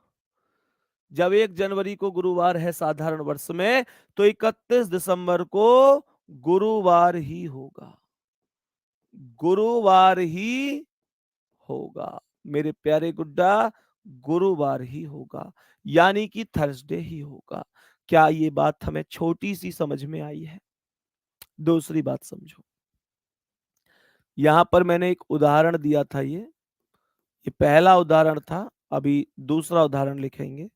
जब 1 जनवरी को गुरुवार है साधारण वर्ष में, तो 31 दिसंबर को गुरुवार ही होगा, गुरुवार ही होगा मेरे प्यारे गुड्डा, गुरुवार ही होगा, यानी कि थर्सडे ही होगा। क्या ये बात हमें छोटी सी समझ में आई है? दूसरी बात समझो, यहां पर मैंने एक उदाहरण दिया था, ये पहला उदाहरण था, अभी दूसरा उदाहरण लिखेंगे।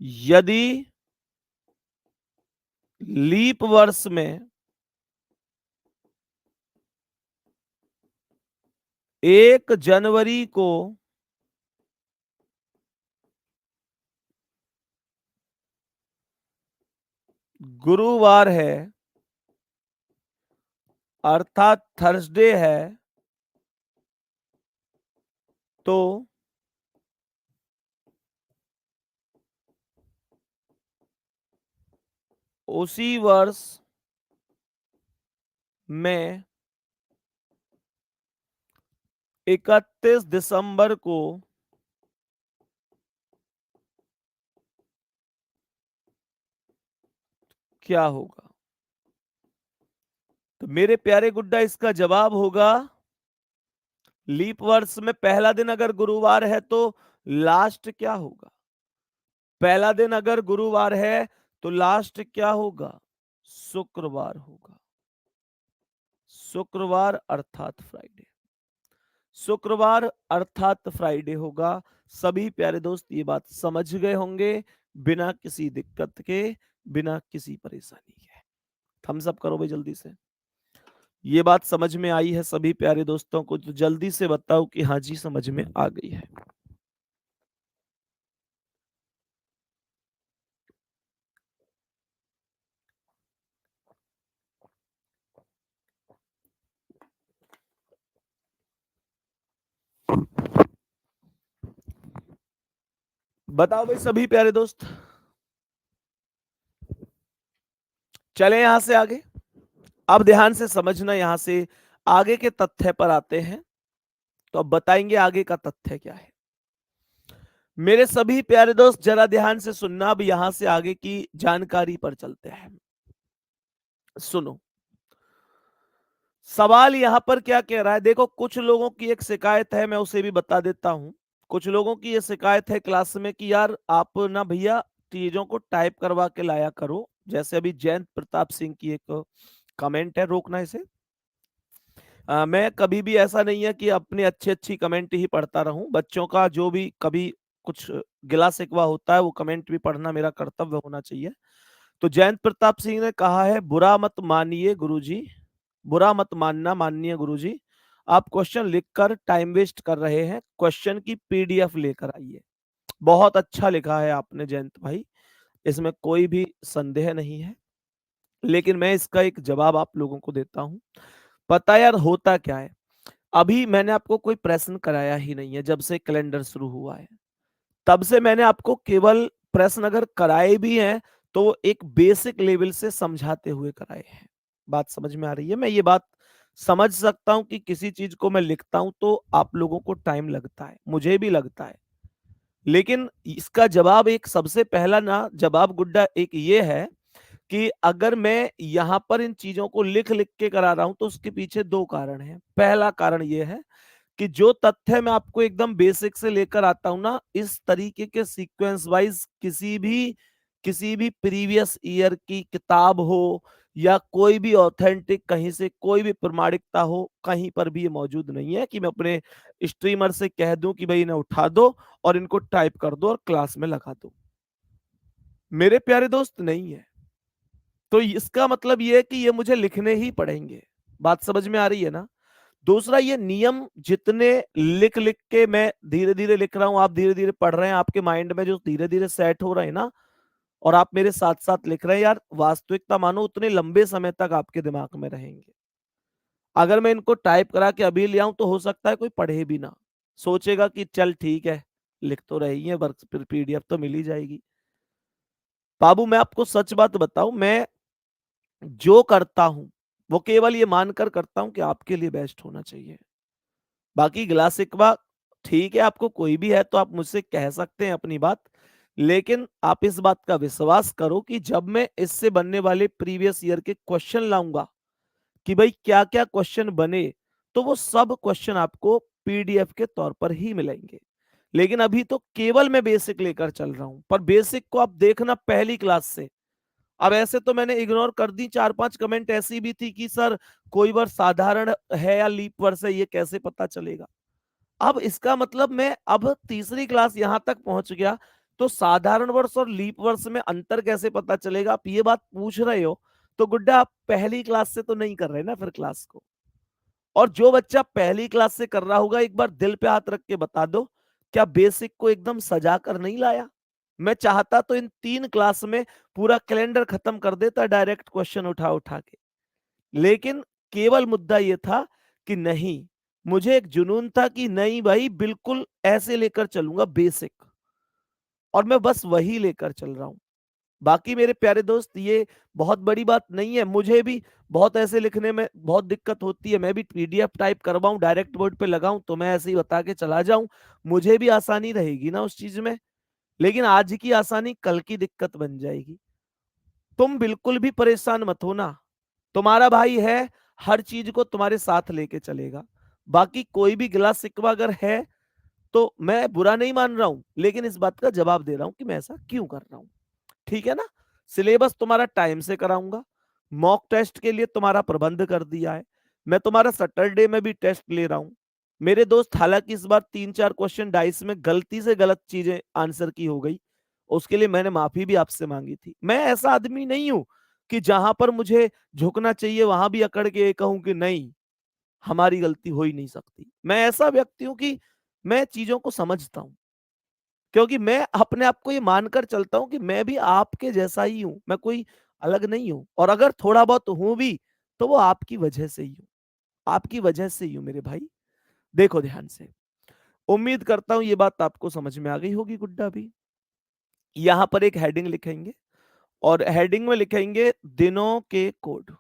यदि लीप वर्ष में 1 जनवरी को गुरुवार है अर्थात थर्सडे है, तो उसी वर्ष में 31 दिसंबर को क्या होगा? तो मेरे प्यारे गुड्डा, इसका जवाब होगा, लीप वर्ष में पहला दिन अगर गुरुवार है तो लास्ट क्या होगा? पहला दिन अगर गुरुवार है तो लास्ट क्या होगा? शुक्रवार होगा, शुक्रवार अर्थात फ्राइडे, शुक्रवार अर्थात फ्राइडे होगा। सभी प्यारे दोस्त ये बात समझ गए होंगे, बिना किसी दिक्कत के, बिना किसी परेशानी के। थम्स अप करो भाई जल्दी से। ये बात समझ में आई है सभी प्यारे दोस्तों को? तो जल्दी से बताओ कि हाँ जी समझ में आ गई है। बताओ भाई सभी प्यारे दोस्त। चले यहां से आगे, अब ध्यान से समझना, यहां से आगे के तथ्य पर आते हैं। तो अब बताएंगे आगे का तथ्य क्या है। मेरे सभी प्यारे दोस्त जरा ध्यान से सुनना, अब यहां से आगे की जानकारी पर चलते हैं। सुनो, सवाल यहां पर क्या कह रहा है, देखो कुछ लोगों की एक शिकायत है, मैं उसे भी बता देता हूं। कुछ लोगों की ये शिकायत है क्लास में कि यार आप ना भैया चीजों को टाइप करवा के लाया करो। जैसे अभी जयंत प्रताप सिंह की एक कमेंट है, रोकना इसे। मैं कभी भी ऐसा नहीं है कि अपनी अच्छी अच्छी कमेंट ही पढ़ता रहूं, बच्चों का जो भी कभी कुछ गिला शिकवा होता है वो कमेंट भी पढ़ना मेरा कर्तव्य होना चाहिए। तो जयंत प्रताप सिंह ने कहा है, बुरा मत मानिए गुरुजी, बुरा मत मानना माननीय गुरुजी, आप क्वेश्चन लिखकर टाइम वेस्ट कर रहे हैं, क्वेश्चन की पीडीएफ लेकर आइए। बहुत अच्छा लिखा है आपने जयंत भाई, इसमें कोई भी संदेह नहीं है, लेकिन मैं इसका एक जवाब आप लोगों को देता हूं। पता यार होता क्या है, अभी मैंने आपको कोई प्रश्न कराया ही नहीं है, जब से कैलेंडर शुरू हुआ है तब से मैंने आपको केवल प्रश्न अगर कराए भी हैं तो वो एक बेसिक लेवल से समझाते हुए कराए हैं। बात समझ में आ रही है? मैं ये बात समझ सकता हूं कि किसी चीज को मैं लिखता हूं तो आप लोगों को टाइम लगता है, मुझे भी लगता है, लेकिन इसका जवाब एक सबसे पहला ना जवाब गुड्डा एक ये है कि अगर मैं यहां पर इन चीजों को लिख लिख के करा रहा हूं तो उसके पीछे दो कारण हैं। पहला कारण यह है कि जो तथ्य मैं आपको एकदम बेसिक से लेकर आता हूं ना, इस तरीके के सीक्वेंस वाइज किसी भी प्रीवियस ईयर की किताब हो या कोई भी ऑथेंटिक कहीं से कोई भी प्रमाणिकता हो, कहीं पर भी ये मौजूद नहीं है कि मैं अपने स्ट्रीमर से कह दूं कि भाई इन्हें उठा दो और इनको टाइप कर दो और क्लास में लगा दो। मेरे प्यारे दोस्त नहीं है। तो इसका मतलब ये है कि ये मुझे लिखने ही पड़ेंगे। बात समझ में आ रही है ना? दूसरा, ये नियम जितने लिख लिख के मैं धीरे धीरे लिख रहा हूं, आप धीरे धीरे पढ़ रहे हैं, आपके माइंड में जो धीरे धीरे सेट हो रहे हैं ना, और आप मेरे साथ साथ लिख रहे हैं यार, वास्तविकता मानो उतने लंबे समय तक आपके दिमाग में रहेंगे। अगर मैं इनको टाइप करा के अभी ले आऊं तो हो सकता है कोई पढ़े भी ना, सोचेगा कि चल ठीक है, लिख तो रही है, वर्क पीडीएफ तो मिल ही जाएगी। बाबू मैं आपको सच बात बताऊं, मैं जो करता हूं वो केवल ये मानकर करता हूं कि आपके लिए बेस्ट होना चाहिए। बाकी गिला शिकवा ठीक है, आपको कोई भी है तो आप मुझसे कह सकते हैं अपनी बात, लेकिन आप इस बात का विश्वास करो कि जब मैं इससे बनने वाले प्रीवियस ईयर के क्वेश्चन लाऊंगा कि भाई क्या क्या क्वेश्चन बने, तो वो सब क्वेश्चन आपको पीडीएफ के तौर पर ही मिलेंगे। लेकिन अभी तो केवल मैं बेसिक लेकर चल रहा हूं, पर बेसिक को आप देखना पहली क्लास से। अब ऐसे तो मैंने इग्नोर कर दी, 4-5 कमेंट ऐसी भी थी कि सर कोई वर्ड साधारण है या लीप वर्ष है, ये कैसे पता चलेगा। अब इसका मतलब मैं अब तीसरी क्लास यहां तक पहुंच गया, तो साधारण वर्ष और लीप वर्ष में अंतर कैसे पता चलेगा, आप ये बात पूछ रहे हो। तो गुड्डा आप पहली क्लास से तो नहीं कर रहे ना फिर क्लास को। और जो बच्चा पहली क्लास से कर रहा होगा, एक बार दिल पे हाथ रख के बता दो, क्या बेसिक को एकदम सजा कर नहीं लाया? मैं चाहता तो इन 3 क्लास में पूरा कैलेंडर खत्म कर देता डायरेक्ट क्वेश्चन उठा उठा के। लेकिन केवल मुद्दा ये था कि नहीं, मुझे एक जुनून था कि नहीं भाई बिल्कुल ऐसे लेकर चलूंगा बेसिक, और मैं बस वही लेकर चल रहा हूं। बाकी मेरे प्यारे दोस्त, ये बहुत बड़ी बात नहीं है, मुझे भी बहुत ऐसे लिखने में बहुत दिक्कत होती है, मैं भी पीडीएफ टाइप करवाऊं डायरेक्ट बोर्ड पे लगाऊं तो मैं ऐसे ही बता के चला जाऊं, मुझे भी आसानी रहेगी ना उस चीज में। लेकिन आज की आसानी कल की दिक्कत बन जाएगी। तुम बिल्कुल भी परेशान मत होना, तुम्हारा भाई है, हर चीज को तुम्हारे साथ लेके चलेगा। बाकी कोई भी गिला शिकवा अगर है तो मैं बुरा नहीं मान रहा हूं, लेकिन इस बात का जवाब दे रहा हूं कि मैं ऐसा क्यों कर रहा हूं। ठीक है ना? सिलेबस तुम्हारा टाइम से कराऊंगा, मॉक टेस्ट के लिए तुम्हारा प्रबंध कर दिया है, मैं तुम्हारा सैटरडे में भी टेस्ट ले रहा हूं। मेरे दोस्त, हालांकि इस बार 3-4 क्वेश्चन डाइस में गलती से गलत चीजें आंसर की हो गई, उसके लिए मैंने माफी भी आपसे मांगी थी। मैं ऐसा आदमी नहीं हूं कि जहां पर मुझे झुकना चाहिए वहां भी अकड़ के कहूं कि नहीं, हमारी गलती हो ही नहीं सकती। मैं ऐसा व्यक्ति हूं कि मैं चीजों को समझता हूं, क्योंकि मैं अपने आप को ये मानकर चलता हूं कि मैं भी आपके जैसा ही हूं, मैं कोई अलग नहीं हूं, और अगर थोड़ा बहुत हूं भी तो वो आपकी वजह से ही हूं, आपकी वजह से ही हूं मेरे भाई। देखो ध्यान से, उम्मीद करता हूं ये बात आपको समझ में आ गई होगी गुड्डा भी। यहां पर एक हेडिंग लिखेंगे, और हेडिंग में लिखेंगे दिनों के कोड।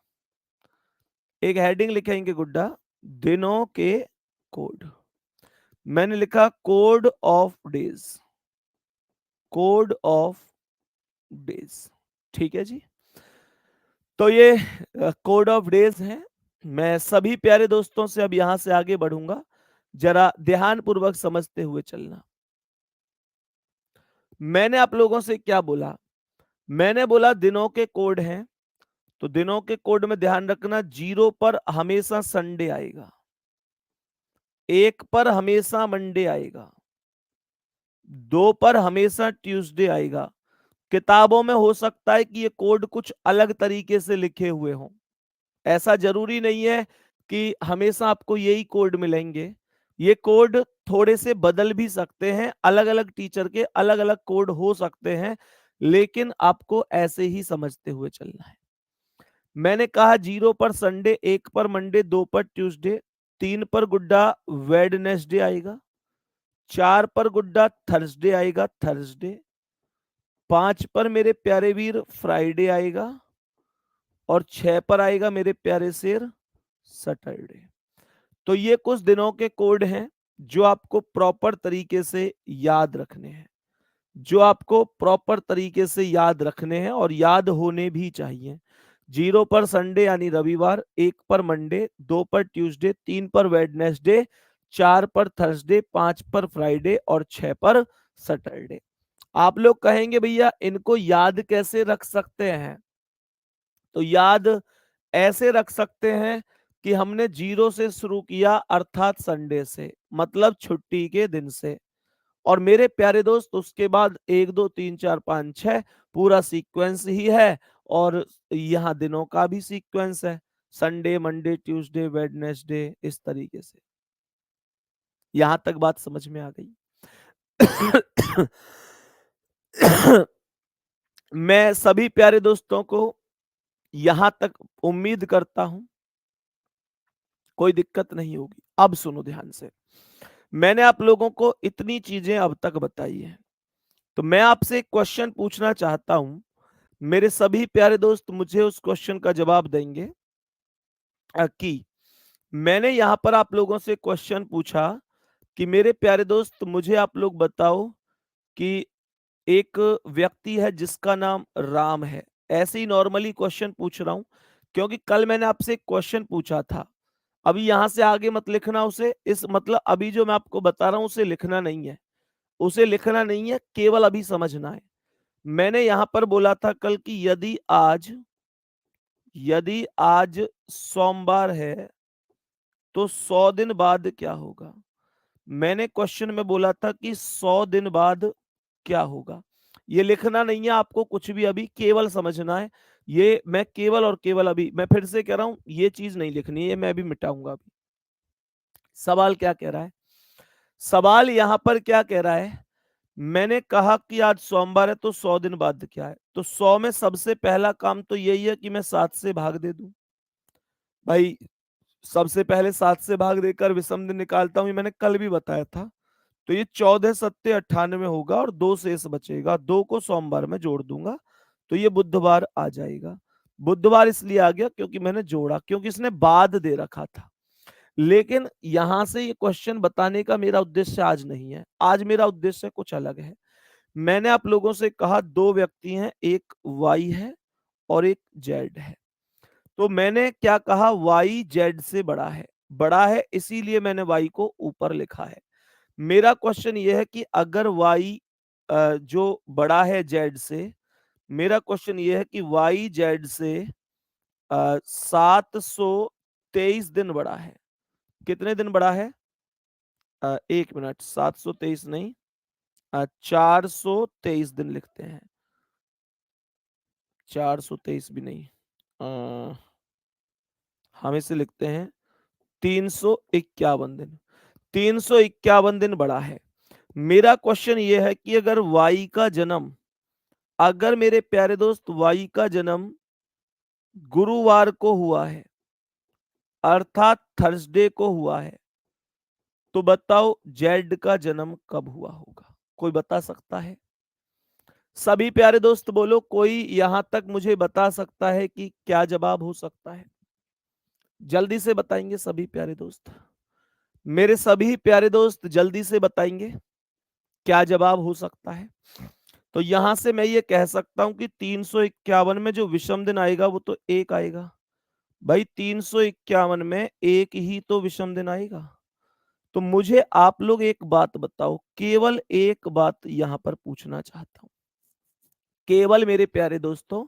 एक हेडिंग लिखेंगे गुड्डा, दिनों के कोड। मैंने लिखा code of days, code of days. ठीक है जी। तो ये कोड ऑफ डेज है। मैं सभी प्यारे दोस्तों से अब यहां से आगे बढ़ूंगा, जरा ध्यान पूर्वक समझते हुए चलना। मैंने आप लोगों से क्या बोला? मैंने बोला दिनों के कोड हैं, तो दिनों के कोड में ध्यान रखना, 0 पर हमेशा संडे आएगा, 1 पर हमेशा मंडे आएगा, 2 पर हमेशा ट्यूसडे आएगा। किताबों में हो सकता है कि ये कोड कुछ अलग तरीके से लिखे हुए हों, ऐसा जरूरी नहीं है कि हमेशा आपको यही कोड मिलेंगे। ये कोड थोड़े से बदल भी सकते हैं, अलग अलग टीचर के अलग अलग कोड हो सकते हैं, लेकिन आपको ऐसे ही समझते हुए चलना है। मैंने कहा 0 पर संडे, 1 पर मंडे, 2 पर ट्यूसडे, 3 पर गुड्डा वेडनेसडे आएगा, 4 पर गुड्डा थर्सडे आएगा, थर्सडे, 5 पर मेरे प्यारे वीर फ्राइडे आएगा, और 6 पर आएगा मेरे प्यारे शेर सैटरडे। तो ये कुछ दिनों के कोड हैं जो आपको प्रॉपर तरीके से याद रखने हैं, जो आपको प्रॉपर तरीके से याद रखने हैं और याद होने भी चाहिए। 0 पर संडे यानी रविवार, 1 पर मंडे, 2 पर ट्यूसडे, 3 पर वेडनेसडे, 4 पर थर्सडे, 5 पर फ्राइडे और 6 पर सैटरडे। आप लोग कहेंगे भैया इनको याद कैसे रख सकते हैं? तो याद ऐसे रख सकते हैं कि हमने 0 से शुरू किया, अर्थात संडे से, मतलब छुट्टी के दिन से, और मेरे प्यारे दोस्त उसके बाद 1 2 3 4 5 6 पूरा सीक्वेंस ही है, और यहाँ दिनों का भी सीक्वेंस है, संडे, मंडे, ट्यूसडे, वेडनेसडे, इस तरीके से। यहां तक बात समझ में आ गई? मैं सभी प्यारे दोस्तों को यहां तक उम्मीद करता हूं कोई दिक्कत नहीं होगी। अब सुनो ध्यान से, मैंने आप लोगों को इतनी चीजें अब तक बताई हैं, तो मैं आपसे एक क्वेश्चन पूछना चाहता हूं। मेरे सभी प्यारे दोस्त मुझे उस क्वेश्चन का जवाब देंगे कि मैंने यहां पर आप लोगों से क्वेश्चन पूछा कि मेरे प्यारे दोस्त मुझे आप लोग बताओ कि एक व्यक्ति है जिसका नाम राम है। ऐसे ही नॉर्मली क्वेश्चन पूछ रहा हूं, क्योंकि कल मैंने आपसे एक क्वेश्चन पूछा था। अभी यहां से आगे मत लिखना उसे, इस मतलब अभी जो मैं आपको बता रहा हूं उसे लिखना नहीं है, उसे लिखना नहीं है, केवल अभी समझना है। मैंने यहां पर बोला था कल कि यदि आज सोमवार है तो 100 दिन बाद क्या होगा। मैंने क्वेश्चन में बोला था कि 100 दिन बाद क्या होगा। ये लिखना नहीं है आपको कुछ भी, अभी केवल समझना है। ये मैं केवल और केवल, अभी मैं फिर से कह रहा हूं, ये चीज नहीं लिखनी है, ये मैं अभी मिटाऊंगा। अभी सवाल क्या कह रहा है? सवाल यहां पर क्या कह रहा है? मैंने कहा कि आज सोमवार है तो 100 दिन बाद क्या है, तो 100 में सबसे पहला काम तो यही है कि मैं 7 से भाग दे दूं। भाई सबसे पहले 7 से भाग देकर विषम दिन निकालता हूं, ये मैंने कल भी बताया था। तो ये 14 सत्ते 98 होगा और 2 शेष बचेगा, 2 को सोमवार में जोड़ दूंगा तो ये बुधवार आ जाएगा। बुधवार इसलिए आ गया क्योंकि मैंने जोड़ा, क्योंकि इसने बाद दे रखा था। लेकिन यहां से ये क्वेश्चन बताने का मेरा उद्देश्य आज नहीं है, आज मेरा उद्देश्य कुछ अलग है। मैंने आप लोगों से कहा दो व्यक्ति हैं, एक वाई है और एक जेड है। तो मैंने क्या कहा, वाई जेड से बड़ा है, बड़ा है इसीलिए मैंने वाई को ऊपर लिखा है। मेरा क्वेश्चन ये है कि अगर वाई जो बड़ा है जेड से, मेरा क्वेश्चन ये है कि वाई जेड से 723 दिन बड़ा है। कितने दिन बड़ा है? 1 मिनट, 723 नहीं, 423 दिन लिखते हैं। 423 भी नहीं, अ, हम इसे लिखते हैं 351 दिन। 351 दिन बड़ा है। मेरा क्वेश्चन ये है कि अगर मेरे प्यारे दोस्त वाई का जन्म गुरुवार को हुआ है, अर्थात थर्सडे को हुआ है, तो बताओ जेड का जन्म कब हुआ होगा? कोई बता सकता है? सभी प्यारे दोस्त बोलो, कोई यहां तक मुझे बता सकता है कि क्या जवाब हो सकता है? जल्दी से बताएंगे सभी प्यारे दोस्त, मेरे सभी प्यारे दोस्त जल्दी से बताएंगे क्या जवाब हो सकता है। तो यहां से मैं ये कह सकता हूं कि 351 में जो विषम दिन आएगा वो तो एक आएगा। भाई 351 में एक ही तो विषम दिन आएगा। तो मुझे आप लोग एक बात बताओ, केवल एक बात यहां पर पूछना चाहता हूं, केवल मेरे प्यारे दोस्तों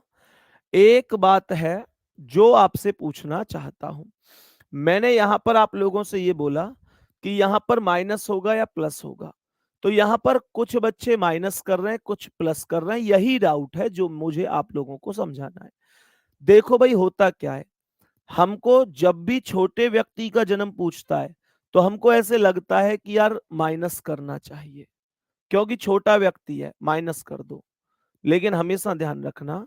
एक बात है जो आपसे पूछना चाहता हूं। मैंने यहां पर आप लोगों से ये बोला कि यहां पर माइनस होगा या प्लस होगा, तो यहां पर कुछ बच्चे माइनस कर रहे हैं, कुछ प्लस कर रहे हैं, यही डाउट है जो मुझे आप लोगों को समझाना है। देखो भाई होता क्या है, हमको जब भी छोटे व्यक्ति का जन्म पूछता है तो हमको ऐसे लगता है कि यार माइनस करना चाहिए क्योंकि छोटा व्यक्ति है, माइनस कर दो। लेकिन हमेशा ध्यान रखना,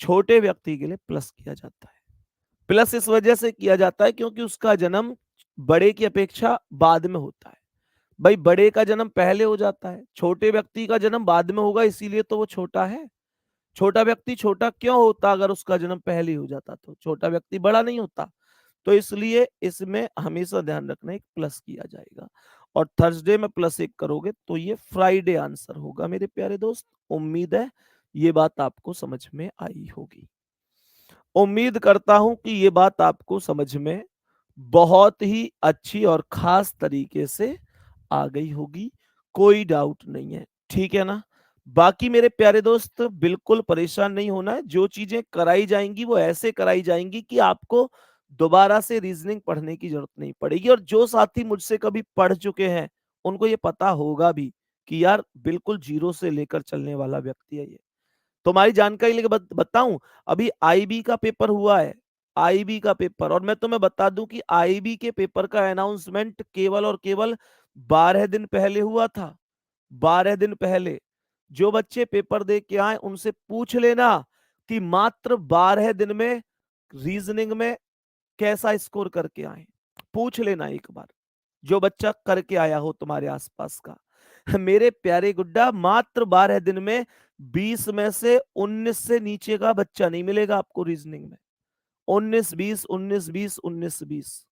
छोटे व्यक्ति के लिए प्लस किया जाता है। प्लस इस वजह से किया जाता है क्योंकि उसका जन्म बड़े की अपेक्षा बाद में होता है। भाई बड़े का जन्म पहले हो जाता है, छोटे व्यक्ति का जन्म बाद में होगा, इसीलिए तो वो छोटा है। छोटा व्यक्ति छोटा क्यों होता अगर उसका जन्म पहले ही हो जाता? तो छोटा व्यक्ति बड़ा नहीं होता। तो इसलिए इसमें हमेशा ध्यान रखना एक प्लस किया जाएगा, और थर्सडे में +1 करोगे तो ये फ्राइडे आंसर होगा मेरे प्यारे दोस्त। उम्मीद है ये बात आपको समझ में आई होगी। उम्मीद करता हूं कि ये बात आपको समझ में बहुत ही अच्छी और खास तरीके से आ गई होगी, कोई डाउट नहीं है, ठीक है ना? बाकी मेरे प्यारे दोस्त बिल्कुल परेशान नहीं होना है, जो चीजें कराई जाएंगी वो ऐसे कराई जाएंगी कि आपको दोबारा से रीजनिंग पढ़ने की जरूरत नहीं पड़ेगी, और जो साथी मुझसे कभी पढ़ चुके हैं उनको ये पता होगा भी कि यार बिल्कुल जीरो से लेकर चलने वाला व्यक्ति है ये। तुम्हारी जानकारी लेके बताऊं, अभी आईबी का पेपर हुआ है, आईबी का पेपर, और मैं तुम्हें बता दूं कि आईबी के पेपर का अनाउंसमेंट केवल और केवल 12 दिन पहले हुआ था। 12 दिन पहले। जो बच्चे पेपर दे के आए उनसे पूछ लेना कि मात्र 12 दिन में रीजनिंग में कैसा स्कोर करके आए। पूछ लेना एक बार, जो बच्चा करके आया हो तुम्हारे आसपास का। मेरे प्यारे गुड्डा, मात्र 12 दिन में 20 में से 19 से नीचे का बच्चा नहीं मिलेगा आपको रीजनिंग में। 19-20, 19-20, 19-20।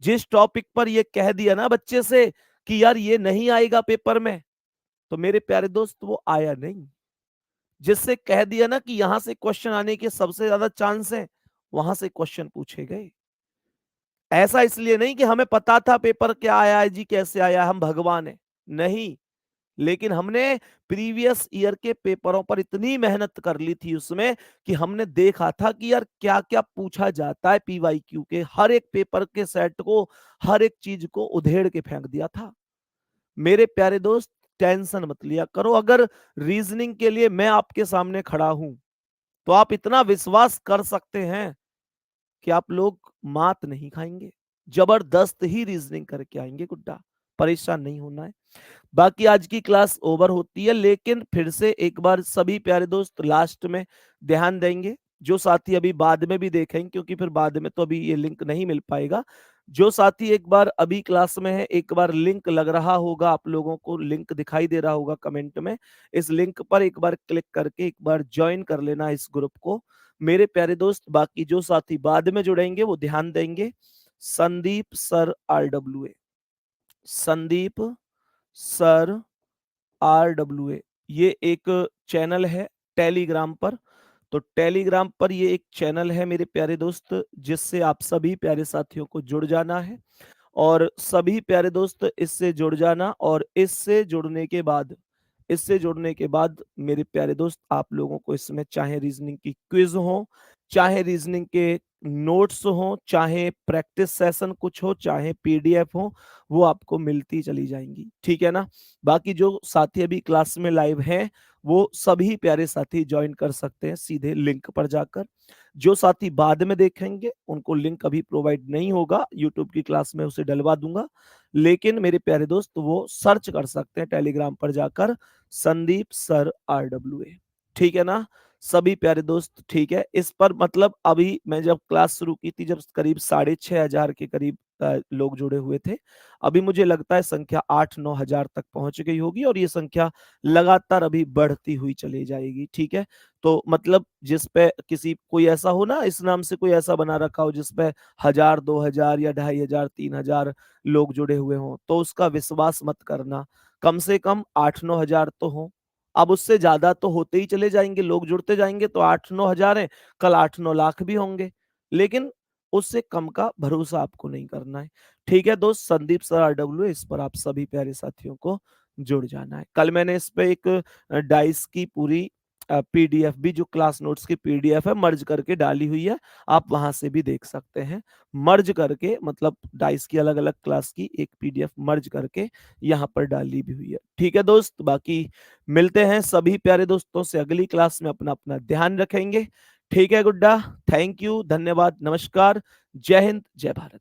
जिस टॉपिक पर ये कह दिया ना बच्चे से कि यार ये नहीं आएगा पेपर में, तो मेरे प्यारे दोस्त वो आया नहीं। जिससे कह दिया ना कि यहां से क्वेश्चन आने के सबसे ज्यादा चांस है, वहां से क्वेश्चन पूछे गए। ऐसा इसलिए नहीं कि हमें पता था पेपर क्या आया है जी, कैसे आया, हम भगवान है, नहीं। लेकिन हमने प्रीवियस ईयर के पेपरों पर इतनी मेहनत कर ली थी उसमें कि हमने देखा था कि यार क्या क्या पूछा जाता है पीवाईक्यू के, हर एक पेपर के सेट को, हर एक चीज को उधेड़ के फेंक दिया था। मेरे प्यारे दोस्त, टेंशन मत लिया करो। अगर रीजनिंग के लिए मैं आपके सामने खड़ा हूं, तो आप इतना विश्वास कर सकते हैं कि आप लोग मात नहीं खाएंगे। जबरदस्त ही रीजनिंग करके आएंगे गुड्डा, परेशान नहीं होना है। बाकी आज की क्लास ओवर होती है, लेकिन फिर से एक बार सभी प्यारे दोस्त लास्ट में ध्यान देंगे। जो साथी अभी बाद में भी देखेंगे, क्योंकि फिर बाद में तो अभी ये लिंक नहीं मिल पाएगा। जो साथी एक बार अभी क्लास में है, एक बार लिंक लग रहा होगा, आप लोगों को लिंक दिखाई दे रहा होगा कमेंट में, इस लिंक पर एक बार क्लिक करके एक बार ज्वाइन कर लेना इस ग्रुप को मेरे प्यारे दोस्त। बाकी जो साथी बाद में जुड़ेंगे वो ध्यान देंगे। Sandeep sir RWA, Sandeep sir RWA, ये एक चैनल है टेलीग्राम पर। तो टेलीग्राम पर ये एक चैनल है मेरे प्यारे दोस्त, जिससे आप सभी प्यारे साथियों को जुड़ जाना है। और सभी प्यारे दोस्त इससे जुड़ जाना, और इससे जुड़ने के बाद मेरे प्यारे दोस्त, आप लोगों को इसमें चाहे रीजनिंग की क्विज हो, चाहे रीजनिंग के नोट्स हो, चाहे प्रैक्टिस सेशन कुछ हो, चाहे पीडीएफ हो, वो आपको मिलती चली जाएंगी, ठीक है ना। बाकी जो साथी अभी क्लास में लाइव हैं, वो सभी प्यारे साथी ज्वाइन कर सकते हैं सीधे लिंक पर जाकर। जो साथी बाद में देखेंगे उनको लिंक अभी प्रोवाइड नहीं होगा, यूट्यूब की क्लास में उसे डलवा दूंगा। लेकिन मेरे प्यारे दोस्त वो सर्च कर सकते हैं टेलीग्राम पर जाकर, संदीप सर RWA, ठीक है ना सभी प्यारे दोस्त। ठीक है, इस पर मतलब अभी मैं जब क्लास शुरू की थी, जब करीब 6,500 के करीब लोग जुड़े हुए थे, अभी मुझे लगता है संख्या 8-9 हजार तक पहुंच गई होगी, और ये संख्या लगातार अभी बढ़ती हुई चली जाएगी, ठीक है। तो मतलब जिस पे किसी कोई ऐसा हो ना, इस नाम से कोई ऐसा बना रखा हो जिसपे 1,000, 2,000 या 2,500, 3,000 लोग जुड़े हुए हों, तो उसका विश्वास मत करना। कम से कम 8-9 हजार तो हो। अब उससे ज्यादा तो होते ही चले जाएंगे, लोग जुड़ते जाएंगे, तो 8-9 हजार है, कल 8-9 लाख भी होंगे। लेकिन उससे कम का भरोसा आपको नहीं करना है, ठीक है दोस्त। संदीप सर RWA, इस पर आप सभी प्यारे साथियों को जुड़ जाना है। कल मैंने इस पे एक डाइस की पूरी पीडीएफ भी, जो क्लास नोट्स की पीडीएफ है, मर्ज करके डाली हुई है, आप वहां से भी देख सकते हैं। मर्ज करके मतलब डाइस की अलग अलग क्लास की एक पीडीएफ मर्ज करके यहाँ पर डाली भी हुई है, ठीक है दोस्त। बाकी मिलते हैं सभी प्यारे दोस्तों से अगली क्लास में, अपना अपना ध्यान रखेंगे, ठीक है गुड्डा। थैंक यू, धन्यवाद, नमस्कार, जय हिंद, जय भारत।